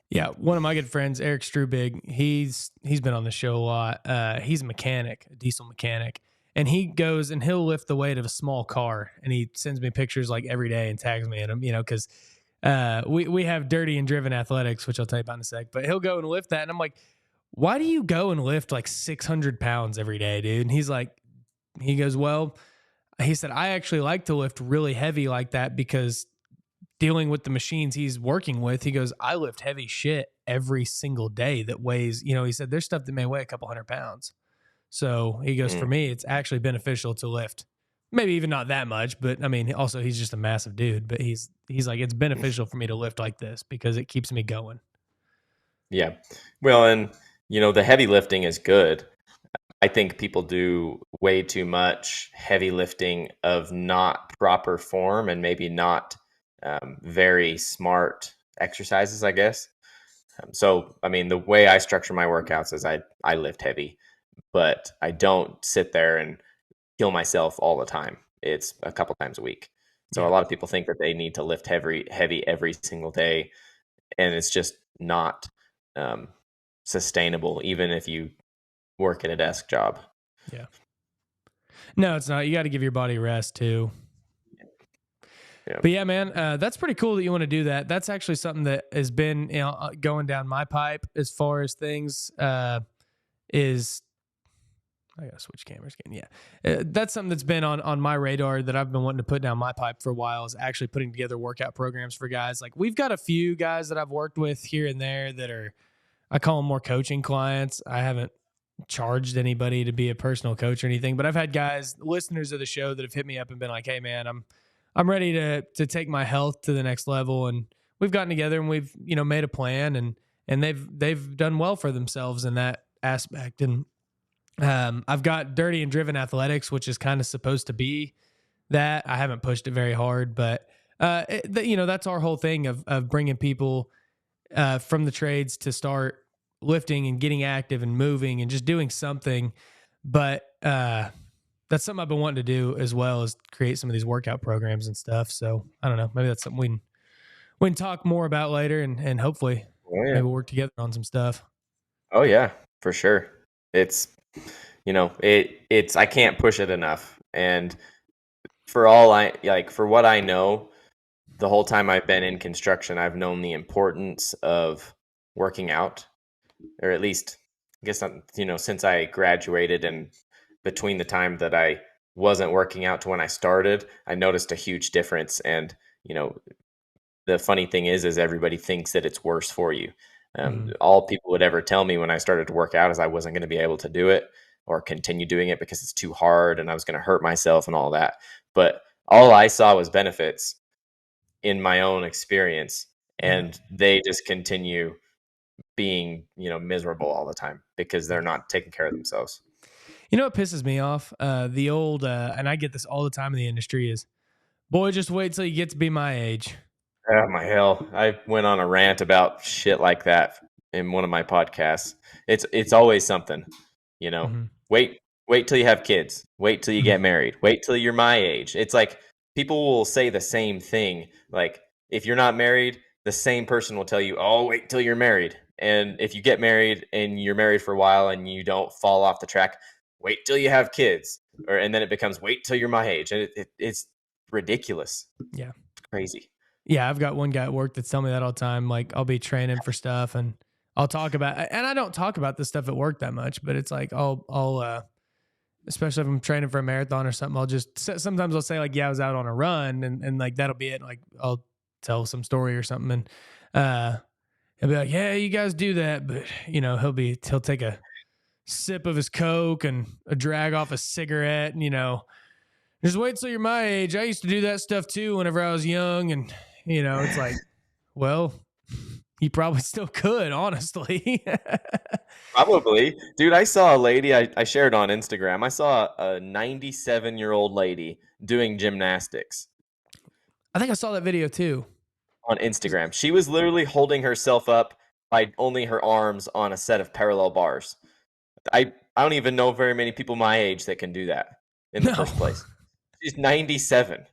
yeah. One of my good friends, Eric Strubig, he's been on the show a lot. He's a mechanic, a diesel mechanic, and he goes and he'll lift the weight of a small car, and he sends me pictures like every day and tags me in them, because we have Dirty and Driven Athletics, which I'll tell you about in a sec. But he'll go and lift that, and I'm like, why do you go and lift like 600 pounds every day, dude? And he goes, well, he said, I actually like to lift really heavy like that because dealing with the machines he's working with, he goes, I lift heavy shit every single day that weighs, he said, there's stuff that may weigh a couple 100 pounds. So he goes, for me, it's actually beneficial to lift. Maybe even not that much, but I mean, also he's just a massive dude, but he's like, it's beneficial for me to lift like this because it keeps me going. Yeah. Well, and the heavy lifting is good. I think people do way too much heavy lifting of not proper form and maybe not very smart exercises, I guess. So, I mean, the way I structure my workouts is I lift heavy, but I don't sit there and kill myself all the time. It's a couple times a week. So a lot of people think that they need to lift heavy every single day, and it's just not sustainable, even if you work at a desk job. Yeah. No, it's not. You got to give your body rest too. Yeah. But yeah, man, that's pretty cool that you want to do that. That's actually something that has been going down my pipe as far as things is. I gotta switch cameras again. Yeah, that's something that's been on my radar that I've been wanting to put down my pipe for a while. Is actually putting together workout programs for guys. Like we've got a few guys that I've worked with here and there that are, I call them more coaching clients. I haven't charged anybody to be a personal coach or anything, but I've had guys, listeners of the show, that have hit me up and been like, "Hey, man, I'm ready to take my health to the next level," and we've gotten together and we've made a plan and they've done well for themselves in that aspect. And I've got Dirty and Driven Athletics, which is kind of supposed to be that. I haven't pushed it very hard, but that's our whole thing of bringing people from the trades to start lifting and getting active and moving and just doing something. But that's something I've been wanting to do as well, as create some of these workout programs and stuff. So I don't know, maybe that's something we can talk more about later, and hopefully maybe we'll work together on some stuff. Oh yeah, for sure. It's it's I can't push it enough. And for what I know, the whole time I've been in construction, I've known the importance of working out, or at least I guess since I graduated and between the time that I wasn't working out to when I started, I noticed a huge difference. And the funny thing is everybody thinks that it's worse for you. All people would ever tell me when I started to work out is I wasn't going to be able to do it or continue doing it because it's too hard and I was going to hurt myself and all that. But all I saw was benefits in my own experience, and they just continue being, miserable all the time because they're not taking care of themselves. You know what pisses me off? The old, and I get this all the time in the industry, is, boy, just wait till you get to be my age. Oh my hell. I went on a rant about shit like that in one of my podcasts. It's always something, wait till you have kids, wait till you get married, wait till you're my age. It's like people will say the same thing. Like if you're not married, the same person will tell you, oh, wait till you're married. And if you get married and you're married for a while and you don't fall off the track, wait till you have kids. And then it becomes wait till you're my age. And it's ridiculous. Yeah. It's crazy. Yeah, I've got one guy at work that's telling me that all the time. Like I'll be training for stuff and I'll talk about, and I don't talk about this stuff at work that much, but it's like I'll especially if I'm training for a marathon or something, sometimes I'll say like, yeah, I was out on a run, and like that'll be it. Like I'll tell some story or something, and he'll be like, yeah, you guys do that, but he'll take a sip of his Coke and a drag off a cigarette, and just wait till you're my age. I used to do that stuff too whenever I was young, and it's like, well, you probably still could, honestly. Probably. Dude, I saw a lady, I shared on Instagram. I saw a 97-year-old lady doing gymnastics. I think I saw that video too. On Instagram. She was literally holding herself up by only her arms on a set of parallel bars. I don't even know very many people my age that can do that in the first place. She's 97.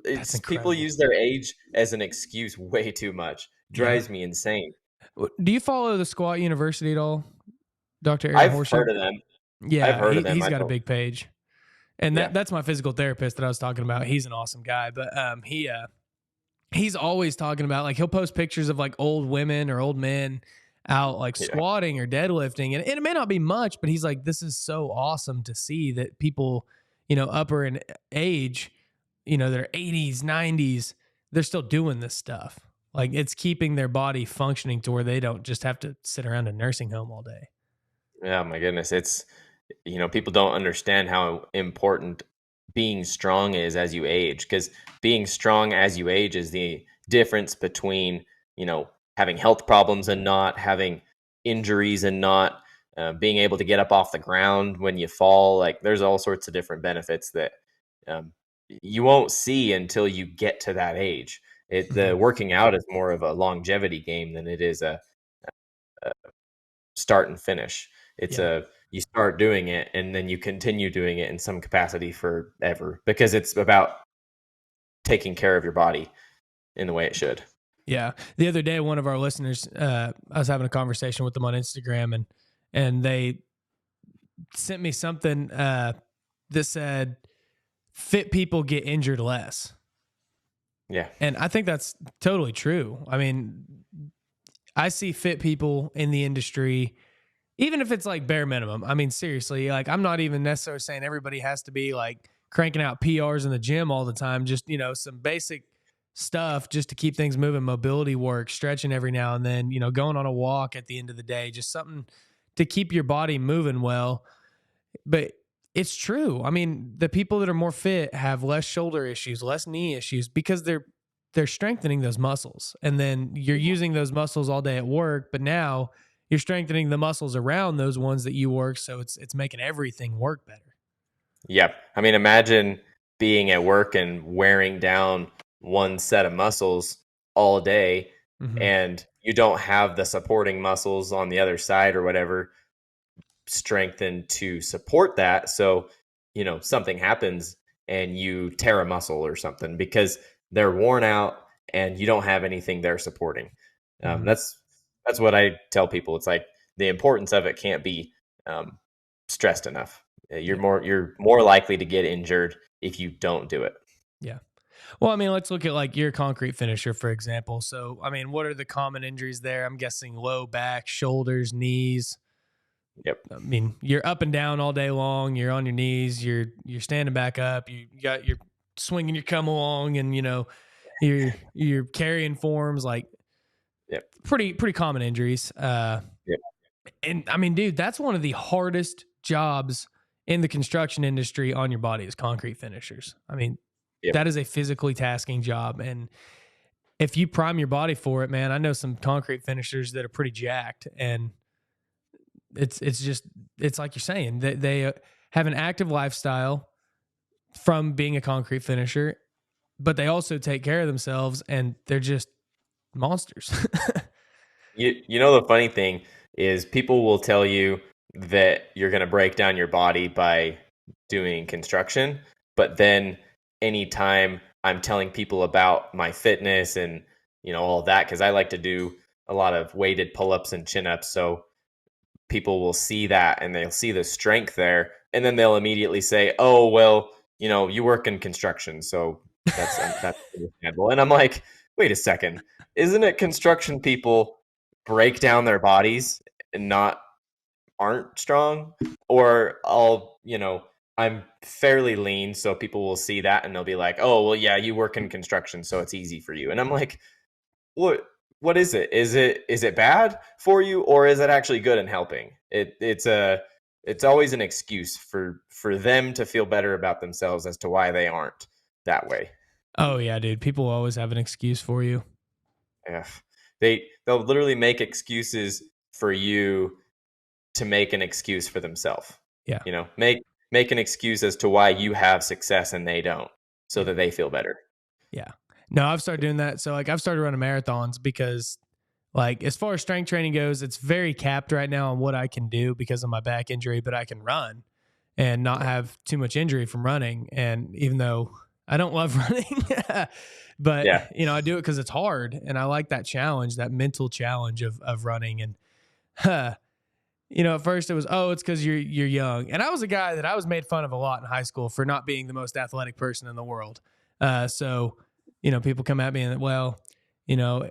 That's It's people incredible. use their age as an excuse way too much. Yeah. Drives me insane. Do you follow the Squat University at all, Dr. Aaron I've Horsey? heard of them. I've Yeah, heard of them. he's I got a don't. big page. And Yeah. that's my physical therapist that I was talking about. He's an awesome guy, but he's always talking about, like, he'll post pictures of like old women or old men out like Yeah. squatting or deadlifting, and it may not be much, but he's like, this is so awesome to see that people, upper in age, their 80s, 90s, they're still doing this stuff. Like, it's keeping their body functioning to where they don't just have to sit around a nursing home all day. Yeah, my goodness. It's, people don't understand how important being strong is as you age, because being strong as you age is the difference between, having health problems and not, having injuries and not, being able to get up off the ground when you fall. Like, there's all sorts of different benefits that um, you won't see until you get to that age. The Mhm. working out is more of a longevity game than it is a start and finish. It's Yeah. a you start doing it and then you continue doing it in some capacity forever, because it's about taking care of your body in the way it should. Yeah. The other day, one of our listeners, I was having a conversation with them on Instagram, and they sent me something that said, fit people get injured less. Yeah. And I think that's totally true. I mean, I see fit people in the industry, even if it's like bare minimum. I mean, seriously, like, I'm not even necessarily saying everybody has to be like cranking out PRs in the gym all the time. Just, some basic stuff just to keep things moving, mobility work, stretching every now and then, going on a walk at the end of the day, just something to keep your body moving well. But it's true. I mean, the people that are more fit have less shoulder issues, less knee issues, because they're strengthening those muscles. And then you're using those muscles all day at work, but now you're strengthening the muscles around those ones that you work, so it's making everything work better. Yep. I mean, imagine being at work and wearing down one set of muscles all day, Mm-hmm. and you don't have the supporting muscles on the other side or whatever strengthened to support that. So, something happens and you tear a muscle or something because they're worn out and you don't have anything they're supporting. Mm-hmm. That's what I tell people. It's like the importance of it can't be um, stressed enough. Yeah. You're more likely to get injured if you don't do it. Yeah. Well, I mean, let's look at like your concrete finisher, for example. So, I mean, what are the common injuries there? I'm guessing low back, shoulders, knees. Yep. I mean, you're up and down all day long. You're on your knees. You're standing back up. You got your swinging your come along, and you're carrying forms, like Yep. pretty common injuries. Yep. And I mean, dude, that's one of the hardest jobs in the construction industry on your body is concrete finishers. I mean, Yep. that is a physically tasking job, and if you prime your body for it, man, I know some concrete finishers that are pretty jacked, and it's like you're saying, they have an active lifestyle from being a concrete finisher, but they also take care of themselves, and they're just monsters. You know the funny thing is people will tell you that you're going to break down your body by doing construction, but then anytime I'm telling people about my fitness and all that, because I like to do a lot of weighted pull-ups and chin-ups, so people will see that and they'll see the strength there, and then they'll immediately say, "Oh, well, you work in construction, so that's understandable." And I'm like, "Wait a second, isn't it construction people break down their bodies and aren't strong?" Or I'm fairly lean, so people will see that and they'll be like, "Oh, well, yeah, you work in construction, so it's easy for you." And I'm like, what is it? Is it bad for you, or is it actually good and helping? It's always an excuse for them to feel better about themselves as to why they aren't that way. Oh yeah, dude. People always have an excuse for you. Yeah. They'll literally make excuses for you to make an excuse for themselves. Yeah. Make an excuse as to why you have success and they don't, so Yeah. that they feel better. Yeah. No, I've started doing that. So like I've started running marathons because, like, as far as strength training goes, it's very capped right now on what I can do because of my back injury, but I can run and not have too much injury from running. And even though I don't love running, but Yeah. I do it because it's hard, and I like that challenge, that mental challenge of running. And at first it was, it's because you're young, and I was a guy that I was made fun of a lot in high school for not being the most athletic person in the world. So people come at me and, well, you know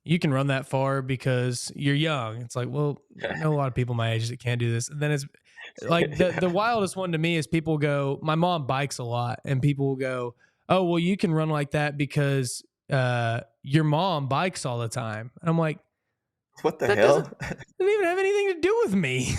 you can run that far because you're young. It's like, well, I know a lot of people my age that can't do this. And then it's like the wildest one to me is people go, my mom bikes a lot, and people will go, oh, well, you can run like that because your mom bikes all the time. And I'm like, What the that hell? doesn't even have anything to do with me.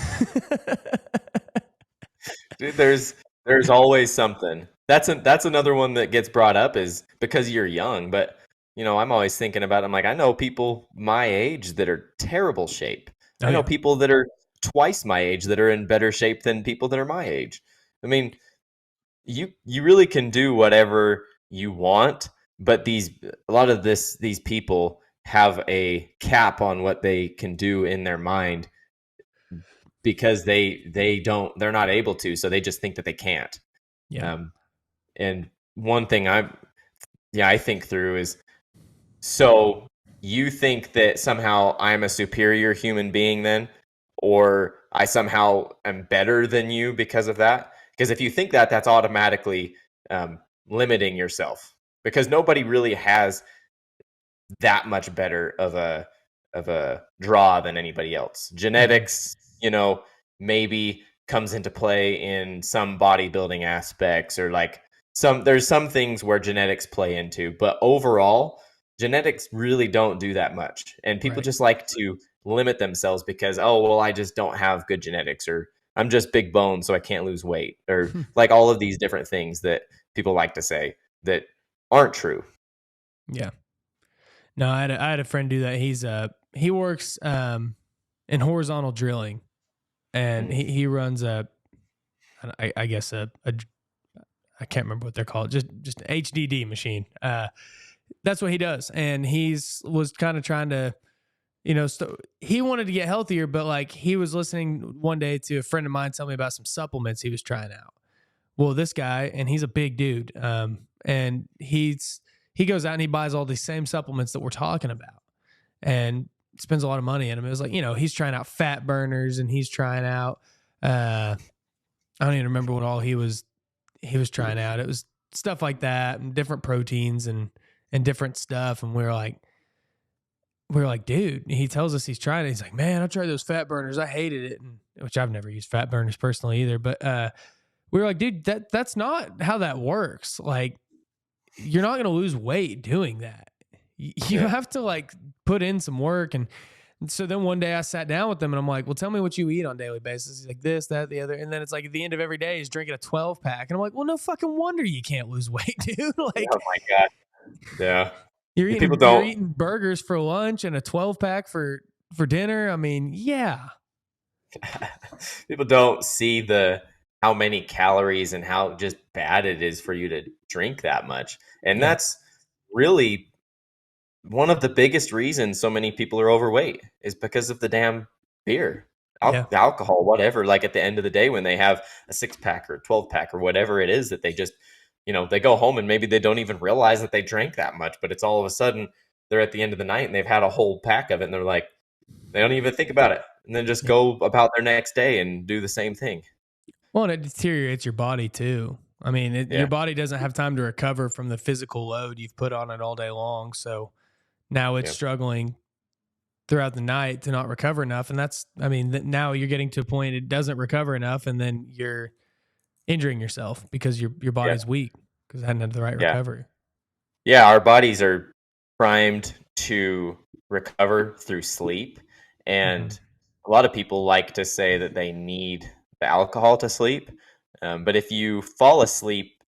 Dude, there's always something. That's another one that gets brought up is because you're young, but I'm always thinking about it. I'm like, I know people my age that are terrible shape. Oh I know yeah. people that are twice my age that are in better shape than people that are my age. I mean, you really can do whatever you want, but a lot of these people have a cap on what they can do in their mind because they're not able to, so they just think that they can't. Yeah. Um, and one thing I think through is, so you think that somehow I'm a superior human being then, or I somehow am better than you because of that? Because if you think that, that's automatically limiting yourself, because nobody really has that much better of a draw than anybody else. Genetics, maybe comes into play in some bodybuilding aspects, or like there's some things where genetics play into, but overall genetics really don't do that much. And people Right. just like to limit themselves because, oh, well, I just don't have good genetics, or I'm just big bone so I can't lose weight, or like all of these different things that people like to say that aren't true. Yeah. No, I had a friend do that. He works in horizontal drilling, and Mm. he runs I guess a I can't remember what they're called, just an HDD machine. That's what he does, and was kind of trying to, he wanted to get healthier, but like he was listening one day to a friend of mine tell me about some supplements he was trying out. Well, this guy, and he's a big dude, and he goes out and he buys all these same supplements that we're talking about, and spends a lot of money in them. It was like, he's trying out fat burners, and he's trying out I don't even remember what all he was trying out. It was stuff like that, and different proteins and different stuff. And we were like, dude, he tells us he's trying it. He's like, man, I tried those fat burners. I hated it. And which I've never used fat burners personally either. But we were like, dude, that's not how that works. Like, you're not going to lose weight doing that. You Yeah. have to like put in some work. And so then one day I sat down with them and I'm like, well, tell me what you eat on a daily basis. He's like, this, that, the other. And then it's like at the end of every day, he's drinking a 12 pack. And I'm like, well, no fucking wonder you can't lose weight, dude. Like, Oh my god. Yeah. you're People eating you're don't eating burgers for lunch and a 12 pack for dinner. I mean, yeah. people don't see the how many calories and how just bad it is for you to drink that much. And Yeah. that's really one of the biggest reasons so many people are overweight is because of the damn beer, Yeah. alcohol, whatever. Like at the end of the day, when they have a 6 pack or 12 pack or whatever it is that they just, they go home and maybe they don't even realize that they drank that much, but it's all of a sudden they're at the end of the night and they've had a whole pack of it and they're like, they don't even think about it and then just Yeah. go about their next day and do the same thing. Well, and it deteriorates your body too. I mean, your Yeah. body doesn't have time to recover from the physical load you've put on it all day long. So now it's Yeah. struggling throughout the night to not recover enough. And now you're getting to a point it doesn't recover enough, and then you're injuring yourself because your Yeah. body's weak because it hadn't had the right Yeah. recovery. Yeah, our bodies are primed to recover through sleep. Mm-hmm. And a lot of people like to say that they need the alcohol to sleep. But if you fall asleep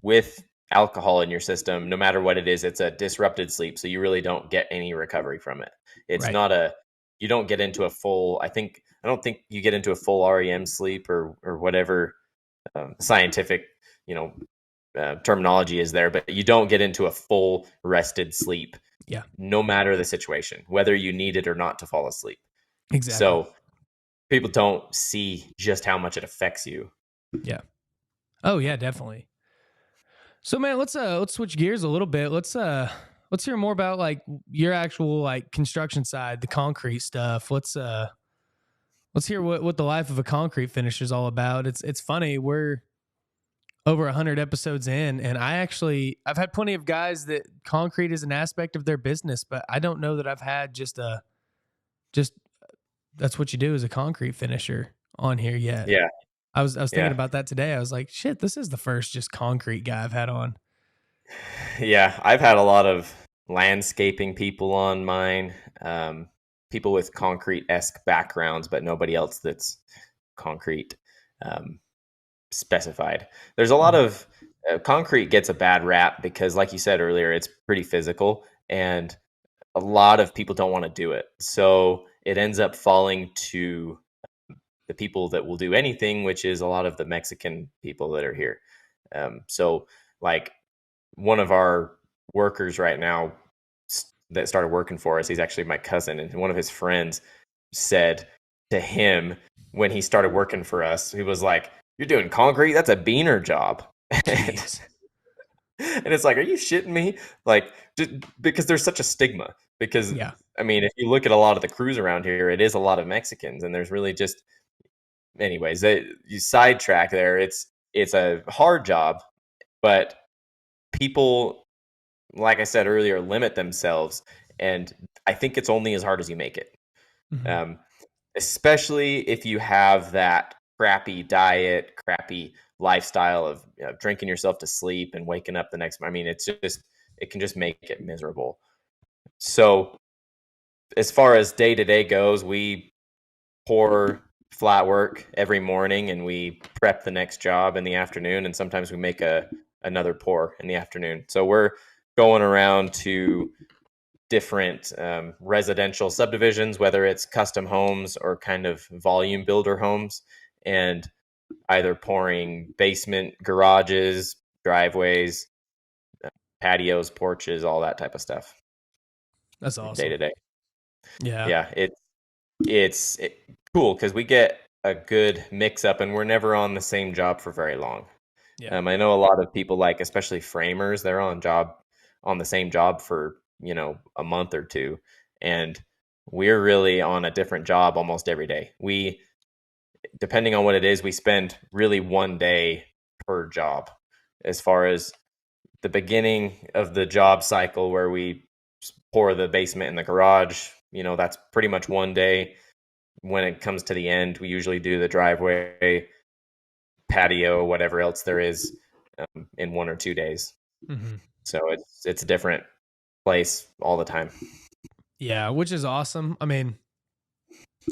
with alcohol in your system, no matter what it is, it's a disrupted sleep. So you really don't get any recovery from it. It's Right. not you don't get into a full, I don't think you get into a full REM sleep or whatever scientific, you know, terminology is there, but you don't get into a full rested sleep, Yeah. no matter the situation, whether you need it or not to fall asleep. Exactly. So people don't see just how much it affects you. Yeah. Oh yeah, definitely. So man, let's switch gears a little bit. Let's hear more about like your actual like construction side, the concrete stuff. Let's hear what the life of a concrete finisher is all about. It's funny, we're over 100 episodes in, and I've had plenty of guys that concrete is an aspect of their business, but I don't know that I've had just that's what you do as a concrete finisher on here yet. Yeah, I was thinking yeah, about that today. I was like, shit, this is the first just concrete guy I've had on. yeah. I've had a lot of landscaping people on mine, people with concrete-esque backgrounds, but nobody else that's concrete um, specified. There's a lot Mhm. of concrete gets a bad rap because, like you said earlier, it's pretty physical, and a lot of people don't want to do it. So it ends up falling to the people that will do anything, which is a lot of the Mexican people that are here. So, like one of our workers right now that started working for us, he's actually my cousin, and one of his friends said to him when he started working for us, he was like, "You're doing concrete? That's a beaner job." and Jeez. it's like, are you shitting me? Like, because there's such a stigma. Because Yeah. I mean, if you look at a lot of the crews around here, it is a lot of Mexicans, and there's really just, anyways, you sidetrack there. It's a hard job, but people, like I said earlier, limit themselves, and I think it's only as hard as you make it. Mhm. Um, Especially if you have that crappy diet, crappy lifestyle of, drinking yourself to sleep and waking up the next. I mean, it can just make it miserable. So as far as day to day goes, we pour flat work every morning, and we prep the next job in the afternoon, and sometimes we make another pour in the afternoon. So we're going around to different residential subdivisions, whether it's custom homes or kind of volume builder homes, and either pouring basement garages, driveways, patios, porches, all that type of stuff That's day awesome. to day. Yeah. Yeah, it's cool because we get a good mix up, and we're never on the same job for very long. Yeah. I know a lot of people, like especially framers, they're on the same job for a month or two, and we're really on a different job almost every day. We, depending on what it is, we spend really one day per job. As far as the beginning of the job cycle where we pour the basement in the garage, that's pretty much one day. When it comes to the end, we usually do the driveway, patio, whatever else there is, in 1 or 2 days. Mhm. So it's a different place all the time. Yeah, which is awesome. I mean,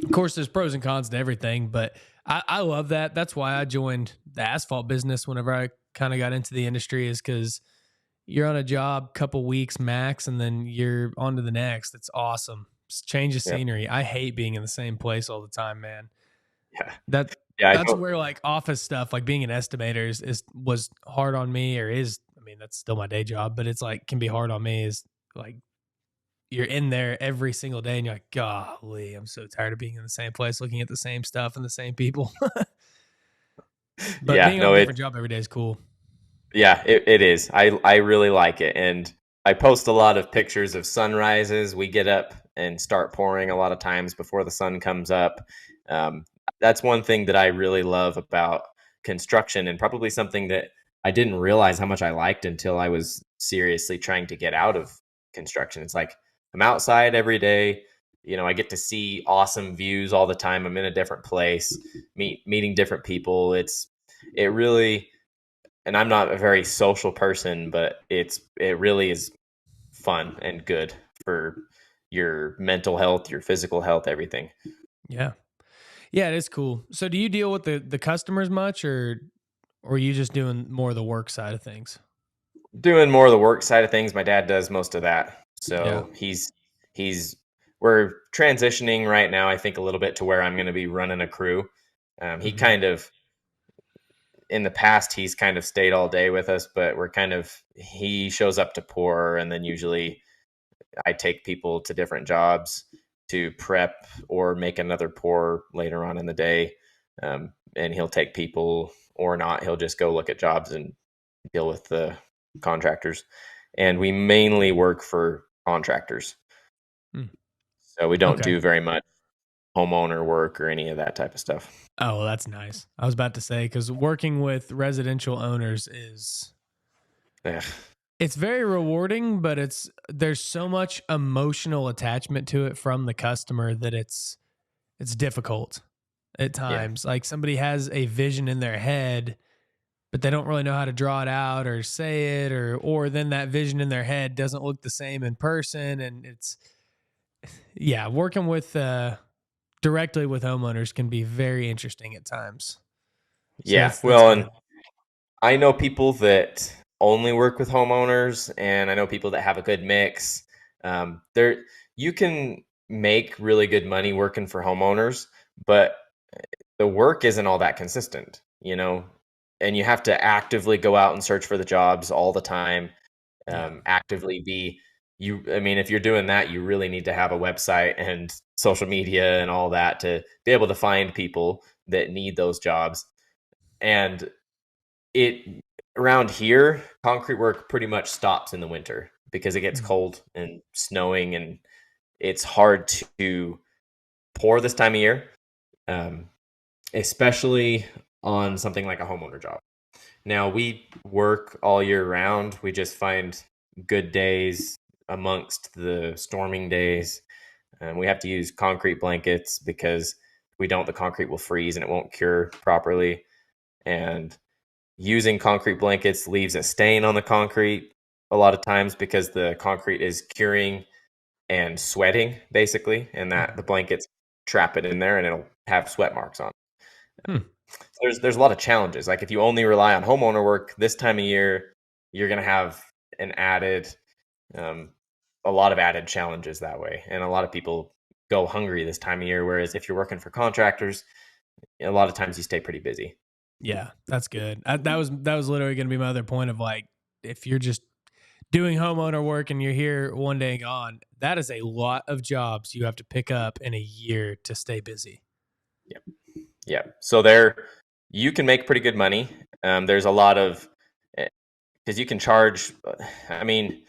of course, there's pros and cons to everything, but I love that. That's why I joined the asphalt business whenever I kind of got into the industry, is because you're on a job couple weeks max, and then you're on to the next. It's awesome. Change of Yeah, scenery. I hate being in the same place all the time, man. yeah, That yeah. I that's know. where like office stuff, like being an estimator is was hard on me, or is, I mean, that's still my day job, but it's like can be hard on me, is like you're in there every single day and you're like, golly, I'm so tired of being in the same place, looking at the same stuff and the same people. But Yeah, being on no, a different job every day is cool. it is. I really like it, and I post a lot of pictures of sunrises. We get up and start pouring a lot of times before the sun comes up. Um, that's one thing that I really love about construction, and probably something that I didn't realize how much I liked until I was seriously trying to get out of construction. It's like I'm outside every day. I get to see awesome views all the time. I'm in a different place, meeting different people. It really, and I'm not a very social person, but it really is fun and good for your mental health, your physical health, everything. Yeah. Yeah, it is cool. So do you deal with the customers much, or are you just doing more of the work side of things? Doing more of the work side of things, my dad does most of that. Yeah. So he's we're transitioning right now, I think, a little bit to where I'm going to be running a crew. He Hmm. kind of, in the past, he's kind of stayed all day with us, but he shows up to pour, and then usually I take people to different jobs to prep or make another pour later on in the day. And he'll take people or not. He'll just go look at jobs and deal with the contractors, and we mainly work for contractors. Hmm. So we don't Okay. do very much homeowner work or any of that type of stuff. Oh, well, that's nice. I was about to say, because working with residential owners Ugh. it's very rewarding, but there's so much emotional attachment to it from the customer that it's difficult at Yeah. times. Like somebody has a vision in their head, but they don't really know how to draw it out or say it, or then that vision in their head doesn't look the same in person. And it's, yeah, working with directly with homeowners can be very interesting at times. So Yeah. that's Well, and good. I know people that only work with homeowners, and I know people that have a good mix. There, you can make really good money working for homeowners, but the work isn't all that consistent, and you have to actively go out and search for the jobs all the time. Yeah. Actively be you. I mean, if you're doing that, you really need to have a website and social media and all that to be able to find people that need those jobs. And it around here, concrete work pretty much stops in the winter because it gets Mhm. cold and snowing, and it's hard to pour this time of year, um, especially on something like a homeowner job. Now we work all year round. We just find good days amongst the storming days. And we have to use concrete blankets because if we don't, the concrete will freeze and it won't cure properly. And using concrete blankets leaves a stain on the concrete a lot of times because the concrete is curing and sweating basically, and that the Mhm. blankets trap it in there and it'll have sweat marks on it. Hmm. There's a lot of challenges. Like if you only rely on homeowner work this time of year, you're going to have an added, um, a lot of added challenges that way, and a lot of people go hungry this time of year. Whereas if you're working for contractors, a lot of times you stay pretty busy. Yeah, that's good. That was literally going to be my other point of like, if you're just doing homeowner work and you're here one day and gone, that is a lot of jobs you have to pick up in a year to stay busy. Yeah, yeah. So there, you can make pretty good money. There's a lot of because you can charge. I mean,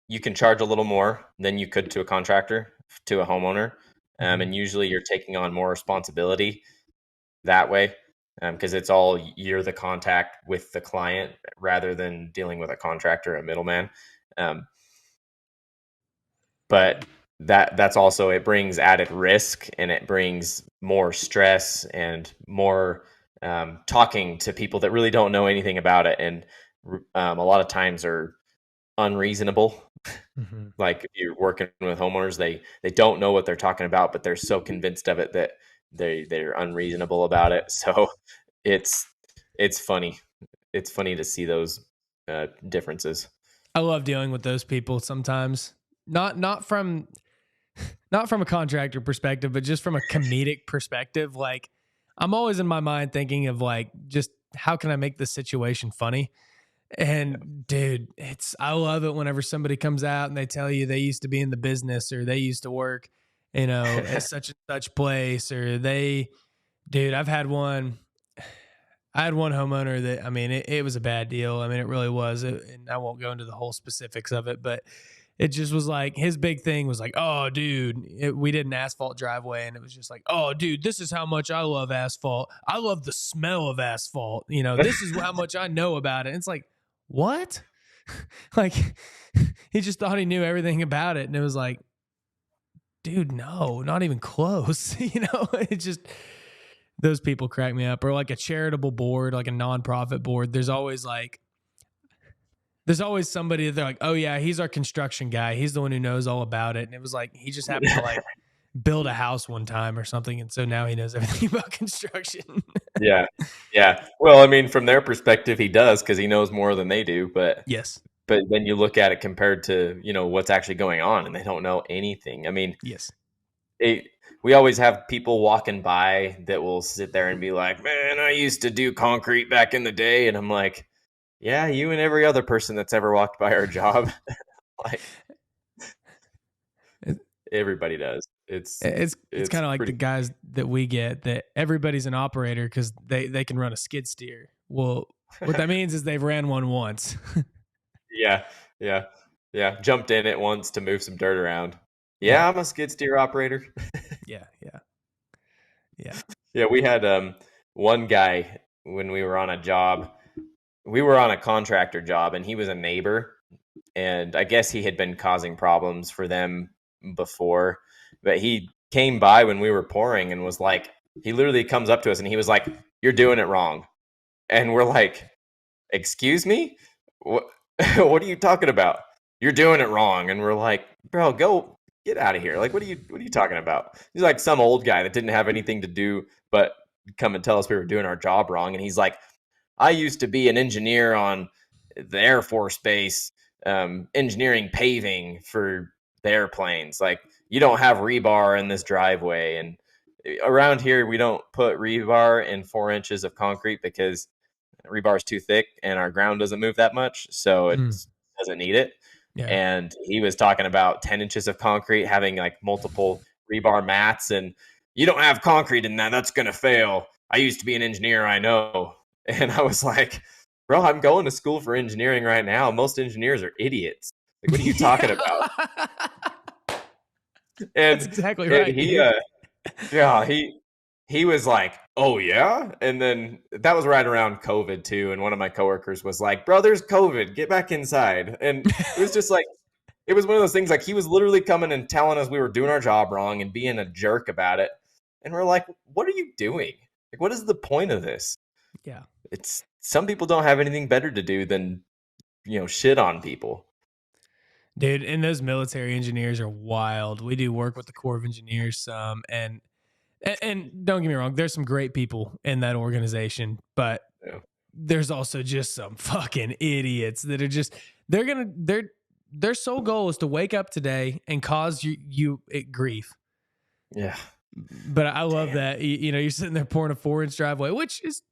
you can charge a little more than you could to a contractor, to a homeowner. Mhm. And usually you're taking on more responsibility that way because it's all you're the contact with the client rather than dealing with a contractor, a middleman. Um, but that's also, it brings added risk and it brings more stress and more talking to people that really don't know anything about it, and a lot of times are unreasonable. Mhm. Like if you're working with homeowners, they don't know what they're talking about, but they're so convinced of it that they're unreasonable about it. So it's it's funny. It's funny to see those differences. I love dealing with those people sometimes. Not from a contractor perspective, but just from a comedic perspective. Like I'm always in my mind thinking of like just how can I make this situation funny? Yeah. And dude, I love it whenever somebody comes out and they tell you they used to be in the business or they used to work, at such and such place, or dude, I had one homeowner that, I mean, it was a bad deal. I mean, it really was. And I won't go into the whole specifics of it, but it just was like his big thing was like, oh, dude, we did an asphalt driveway. And it was just like, oh, dude, this is how much I love asphalt. I love the smell of asphalt. This is how much I know about it. And it's like, what? Like, he just thought he knew everything about it. And it was like, dude, no, not even close. It just, those people crack me up. Or like a charitable board, like a nonprofit board. There's always somebody that they're like, oh yeah, he's our construction guy. He's the one who knows all about it. And it was like he just happened to like build a house one time or something, and so now he knows everything about construction. Yeah. Yeah. Well, I mean, from their perspective, he does because he knows more than they do. But Yes. but then you look at it compared to what's actually going on, and they don't know anything. I mean, Yes. it, we always have people walking by that will sit there and be like, "Man, I used to do concrete back in the day," and I'm like, "Yeah, you and every other person that's ever walked by our job, like It- everybody does." It's it's it's kind of like the pretty. guys that we get that everybody's an operator because they can run a skid steer. Well, what that means is they've ran one once. Yeah. Jumped in it once to move some dirt around. Yeah. Yeah, I'm a skid steer operator. Yeah. Yeah, we had one guy when we were on a job. We were on a contractor job, and he was a neighbor, and I guess he had been causing problems for them before. But he came by when we were pouring and was like, he literally comes up to us and he was like, "You're doing it wrong," and we're like, "Excuse me? What? What are you talking about? You're doing it wrong." And we're like, "Bro, go get out of here! Like, what are you talking about?" He's like some old guy that didn't have anything to do but come and tell us we were doing our job wrong. And he's like, "I used to be an engineer on the Air Force Base, engineering paving for the airplanes. Like, you don't have rebar in this driveway, and around here we don't put rebar in 4 inches of concrete because rebar is too thick and our ground doesn't move that much, so it doesn't need it." Yeah. And he was talking about 10 inches of concrete having like multiple rebar mats, and you don't have concrete in that. That's going to fail. I used to be an engineer. I know. And I was like, bro, I'm going to school for engineering right now. Most engineers are idiots. Like, what are you talking about? That's And exactly and right, he dude. yeah, he was like, "Oh yeah," and then that was right around COVID too. And one of my coworkers was like, "Bro, there's COVID. Get back inside." And it was just like, it was one of those things. Like, he was literally coming and telling us we were doing our job wrong and being a jerk about it. And we're like, "What are you doing? Like, what is the point of this?" Yeah. It's some people don't have anything better to do than shit on people. Dude, and those military engineers are wild. We do work with the Corps of Engineers and don't get me wrong, there's some great people in that organization, but Yeah. there's also just some fucking idiots that are just their sole goal is to wake up today and cause you grief. Yeah. But I love that you're sitting there pouring a 4-inch driveway, which is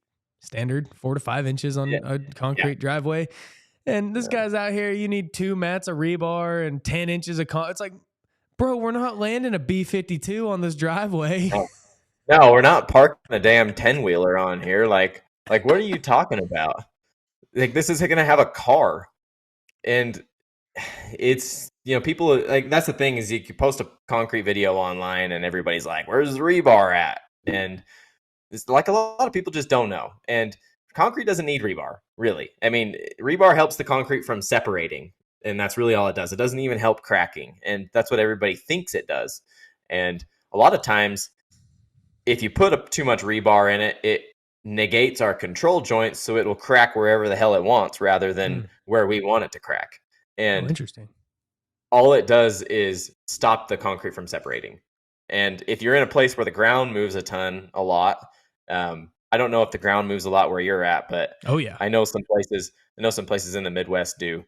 standard 4 to 5 inches on Yeah. a concrete driveway. And this guy's out here, you need 2 mats of rebar and 10 inches of it's like, bro, we're not landing a B-52 on this driveway. No. No, we're not parking a damn 10-wheeler on here. Like, what are you talking about? Like, this is going to have a car. And it's, people, like, that's the thing, is you can post a concrete video online and everybody's like, "Where's the rebar at?" And it's like, a lot of people just don't know. And concrete doesn't need rebar, really. I mean, rebar helps the concrete from separating, and that's really all it does. It doesn't even help cracking, and that's what everybody thinks it does. And a lot of times, if you put too much rebar in it, it negates our control joints, so it will crack wherever the hell it wants rather than where we want it to crack. Oh, And interesting. all it does is stop the concrete from separating. And if you're in a place where the ground moves a lot, I don't know if the ground moves a lot where you're at, but Oh yeah. I know some places. I know some places in the Midwest do.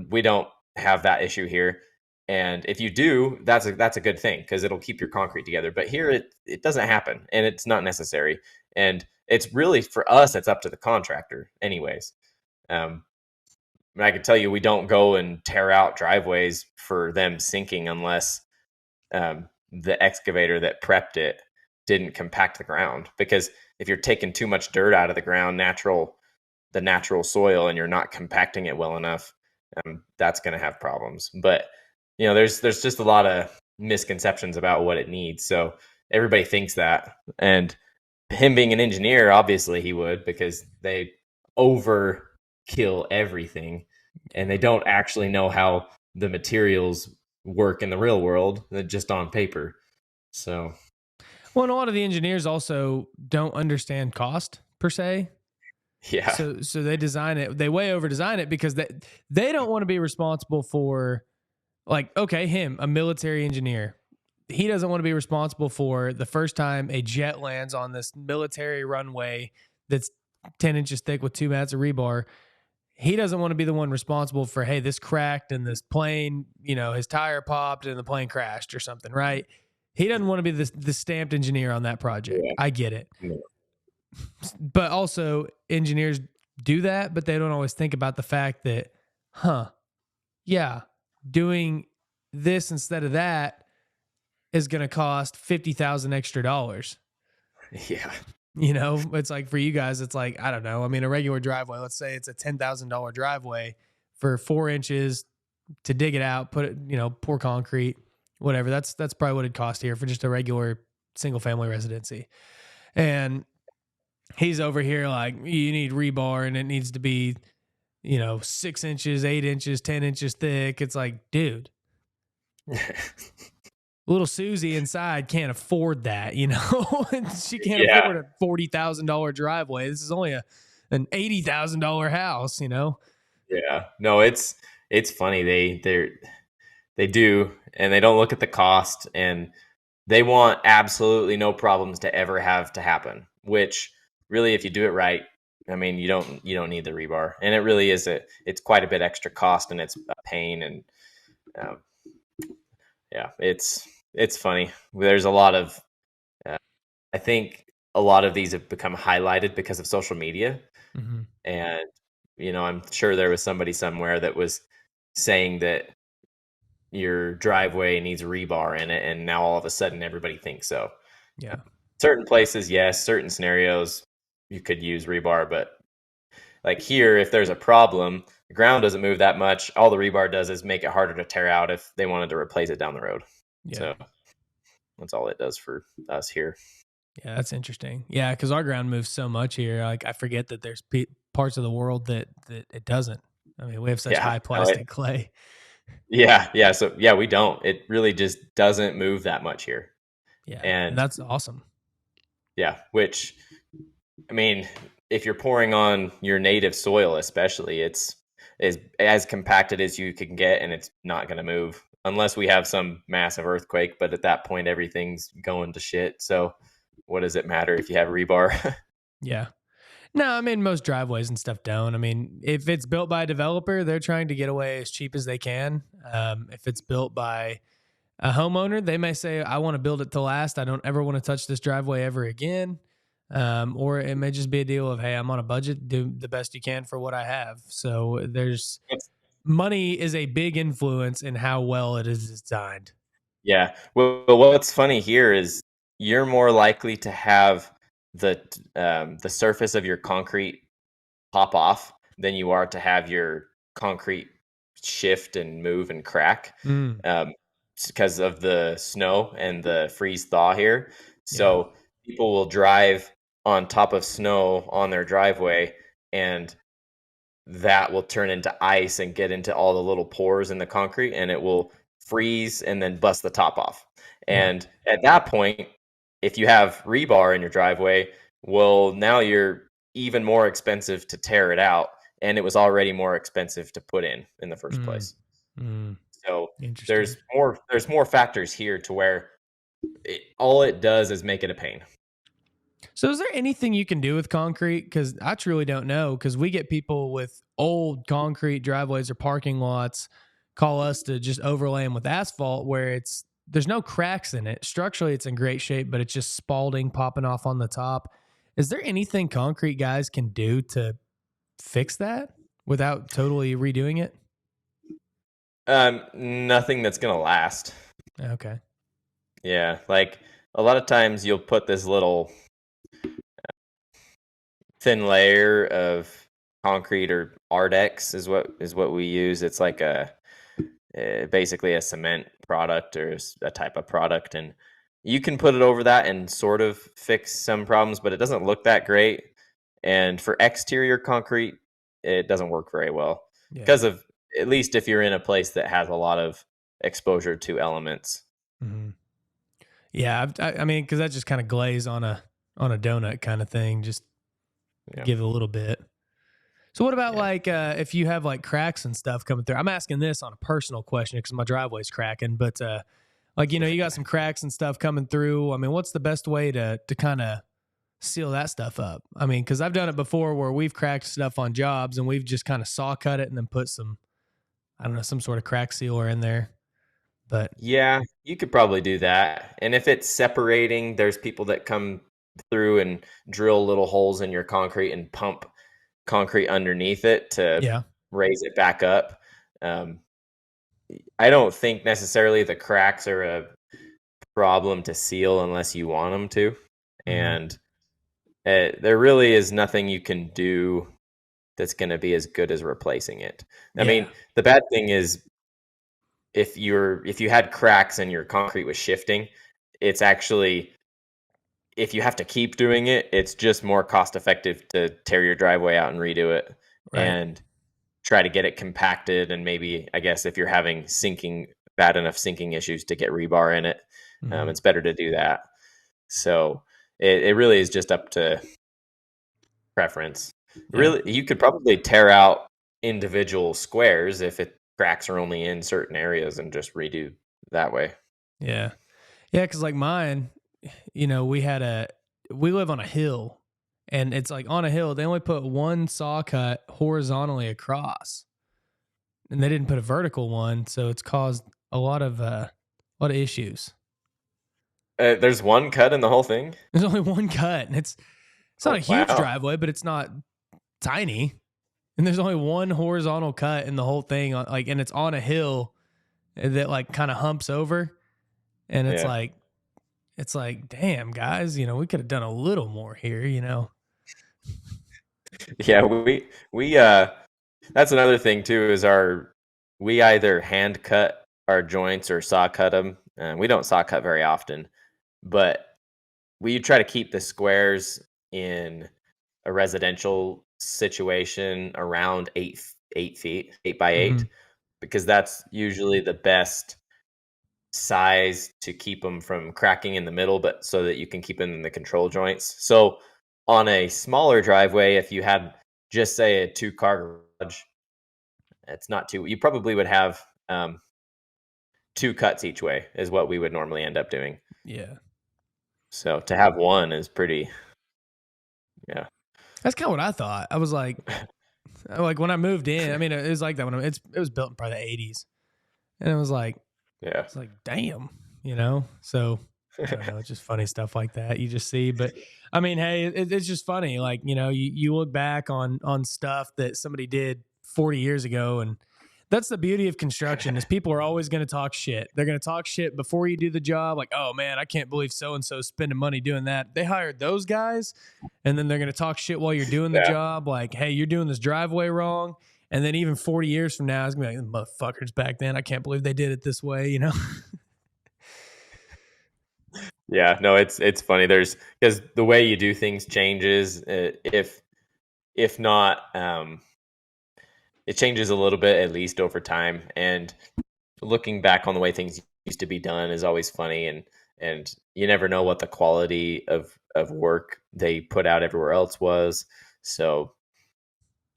We don't have that issue here, and if you do, that's a good thing because it'll keep your concrete together. But here, it doesn't happen, and it's not necessary. And it's really, for us, it's up to the contractor, anyways. I can tell you, we don't go and tear out driveways for them sinking unless the excavator that prepped it didn't compact the ground. Because if you're taking too much dirt out of the ground, the natural soil, and you're not compacting it well enough, that's going to have problems. But there's just a lot of misconceptions about what it needs. So everybody thinks that, and him being an engineer, obviously he would, because they overkill everything, and they don't actually know how the materials work in the real world. They're just on paper. So, well, and a lot of the engineers also don't understand cost per se. yeah. So they design it, they way over design it because they don't want to be responsible for, like, okay, him, a military engineer. He doesn't want to be responsible for the first time a jet lands on this military runway that's 10 inches thick with 2 mats of rebar. He doesn't want to be the one responsible for, hey, this cracked and this plane, his tire popped and the plane crashed or something, right? He doesn't want to be the stamped engineer on that project. Yeah. I get it. Yeah. But also, engineers do that, but they don't always think about the fact that, doing this instead of that is going to cost $50,000 extra dollars. Yeah. It's like, for you guys, it's like, I don't know. I mean, a regular driveway, let's say it's a $10,000 driveway. for 4 inches to dig it out, put it, pour concrete, whatever. That's probably what it'd cost here for just a regular single family residency. And he's over here like, you need rebar and it needs to be, 6 inches, 8 inches, 10 inches thick. It's like, dude, little Susie inside can't afford that, she can't Yeah. afford a $40,000 driveway. This is only an $80,000 house, Yeah. No, it's funny. They do, and they don't look at the cost, and they want absolutely no problems to ever have to happen, which really, if you do it right, I mean, you don't need the rebar, and it really is it's quite a bit extra cost, and it's a pain, and um, yeah, it's funny. There's a lot of uh, I think a lot of these have become highlighted because of social media, Mm-hmm. and I'm sure there was somebody somewhere that was saying that your driveway needs rebar in it, and now all of a sudden everybody thinks so. Yeah. Certain places, yes. Certain scenarios, you could use rebar, but like here, if there's a problem, the ground doesn't move that much. All the rebar does is make it harder to tear out if they wanted to replace it down the road. Yeah. So that's all it does for us here. Yeah, that's interesting. Yeah, because our ground moves so much here. Like I forget that there's parts of the world that it doesn't. I mean, we have such Yeah, high plastic clay. yeah. So yeah, we don't. It really just doesn't move that much here, Yeah, and and that's awesome. yeah, which I mean, if you're pouring on your native soil, especially, it's as compacted as you can get, and it's not going to move unless we have some massive earthquake. But at that point, everything's going to shit. So, what does it matter if you have rebar? Yeah. No, I mean most driveways and stuff don't. I mean, if it's built by a developer, they're trying to get away as cheap as they can. If it's built by a homeowner, they may say, "I want to build it to last. I don't ever want to touch this driveway ever again." Or it may just be a deal of, "Hey, I'm on a budget. Do the best you can for what I have." So there's money is a big influence in how well it is designed. Yeah. Well, what's funny here is you're more likely to have the surface of your concrete pop off than you are to have your concrete shift and move and crack, Mm, because of the snow and the freeze thaw here. yeah. So people will drive on top of snow on their driveway, and that will turn into ice and get into all the little pores in the concrete, and it will freeze and then bust the top off. Yeah. And at that point, if you have rebar in your driveway, well, now you're even more expensive to tear it out, and it was already more expensive to put in the first Mm, place. mm, So interesting. there's more factors here to where all it does is make it a pain. So, is there anything you can do with concrete? Because I truly don't know. Because we get people with old concrete driveways or parking lots call us to just overlay them with asphalt, where there's no cracks in it. Structurally, it's in great shape, but it's just spalding popping off on the top. Is there anything concrete guys can do to fix that without totally redoing it? Nothing that's gonna last. Okay. Yeah, like a lot of times you'll put this little thin layer of concrete, or Ardex is what we use. It's like basically a cement product, or a type of product, and you can put it over that and sort of fix some problems, but it doesn't look that great. And for exterior concrete, it doesn't work very well Yeah. because of, at least if you're in a place that has a lot of exposure to elements. Hmm. Yeah. I mean, because that just kind of glaze on a donut kind of thing. Just Yeah, give it a little bit. So what about yeah. like if you have like cracks and stuff coming through? I'm asking this on a personal question because my driveway's cracking, but like you got some cracks and stuff coming through. I mean, what's the best way to kind of seal that stuff up? I mean, because I've done it before where we've cracked stuff on jobs and we've just kind of saw cut it and then put some, I don't know, some sort of crack sealer in there. But Yeah, you could probably do that. And if it's separating, there's people that come through and drill little holes in your concrete and pump concrete underneath it to yeah. raise it back up. Um, I don't think necessarily the cracks are a problem to seal unless you want them to. Hmm. And there really is nothing you can do that's going to be as good as replacing it. I Yeah. mean, the bad thing is if you had cracks and your concrete was shifting, it's actually, if you have to keep doing it, it's just more cost effective to tear your driveway out and redo it Right. and try to get it compacted. And maybe, I guess, if you're having bad enough sinking issues, to get rebar in it, Mm-hmm. it's better to do that. So it really is just up to preference. Yeah. Really, you could probably tear out individual squares if cracks are only in certain areas and just redo that way. Yeah. Yeah. Cause like mine, we live on a hill, and it's like on a hill, they only put one saw cut horizontally across, and they didn't put a vertical one. So it's caused a lot of issues. There's one cut in the whole thing. There's only one cut, and it's not a Oh, huge wow. driveway, but it's not tiny. And there's only one horizontal cut in the whole thing, and it's on a hill that like kind of humps over, and Yeah. it's like, damn guys, we could have done a little more here, Yeah, we that's another thing too, is we either hand cut our joints or saw cut them. We don't saw cut very often, but we try to keep the squares in a residential situation around 8 feet, 8 by 8, Mm-hmm. because that's usually the best size to keep them from cracking in the middle, but so that you can keep them in the control joints. So on a smaller driveway, if you had just say a 2-car garage, it's not too. You probably would have 2 cuts each way is what we would normally end up doing. Yeah. So to have one is pretty. Yeah. That's kind of what I thought. I was like when I moved in, I mean, it was like that when it was built in probably the 80s. And it was like, Yeah. it's like, damn, So I don't know. It's just funny stuff like that you just see. But I mean, hey, it's just funny. Like, you look back on stuff that somebody did 40 years ago, and that's the beauty of construction is people are always going to talk shit. They're going to talk shit before you do the job. Like, oh man, I can't believe so-and-so spending money doing that. They hired those guys. And then they're going to talk shit while you're doing the Yeah. job. Like, hey, you're doing this driveway wrong. And then even 40 years from now, it's going to be like, motherfuckers back then, I can't believe they did it this way, Yeah, no, it's funny. Because the way you do things changes. If not, it changes a little bit at least over time. And looking back on the way things used to be done is always funny. And you never know what the quality of work they put out everywhere else was. So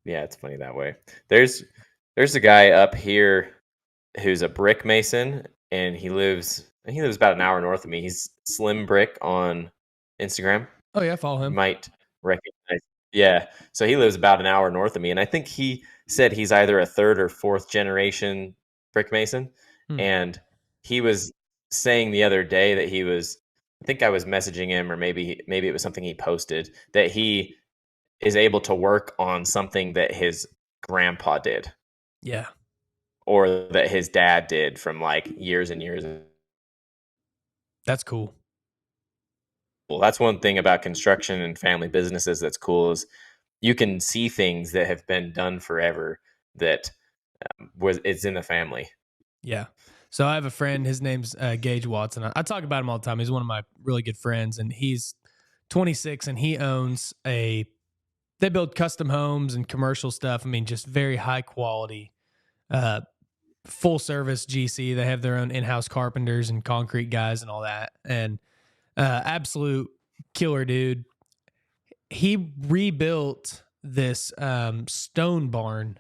yeah, it's funny that way. There's a guy up here who's a brick mason, and he lives about an hour north of me. He's Slim Brick on Instagram. Oh, yeah, follow You him. might recognize. Yeah. So he lives about an hour north of me. And I think he said he's either a third or fourth generation brick mason. Hmm. And he was saying the other day that I think I was messaging him, or maybe it was something he posted, that he is able to work on something that his grandpa did, Yeah. or that his dad did from like years and years. That's cool. Well, that's one thing about construction and family businesses that's cool, is you can see things that have been done forever that it's in the family. Yeah. So I have a friend, his name's Gage Watson. I talk about him all the time. He's one of my really good friends, and he's 26, and he owns they build custom homes and commercial stuff. I mean, just very high quality, full service GC. They have their own in-house carpenters and concrete guys and all that. And absolute killer dude. He rebuilt this stone barn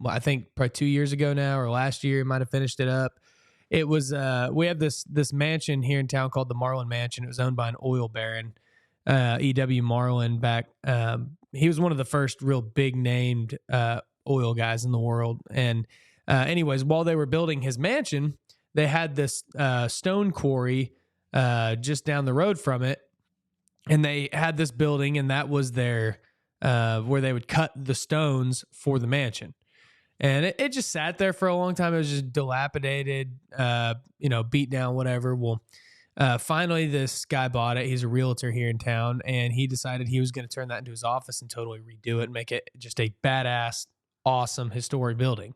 I think probably 2 years ago now, or last year. He might have finished it up. It was we have this mansion here in town called the Marlin Mansion. It was owned by an oil baron, E.W. Marlin. Back, he was one of the first real big named oil guys in the world. And anyways, while they were building his mansion, they had this stone quarry just down the road from it, and they had this building, and that was their where they would cut the stones for the mansion. And it just sat there for a long time. It was just dilapidated, beat down, whatever. Well, Finally, this guy bought it. He's a realtor here in town, and he decided he was going to turn that into his office and totally redo it and make it just a badass, awesome, historic building.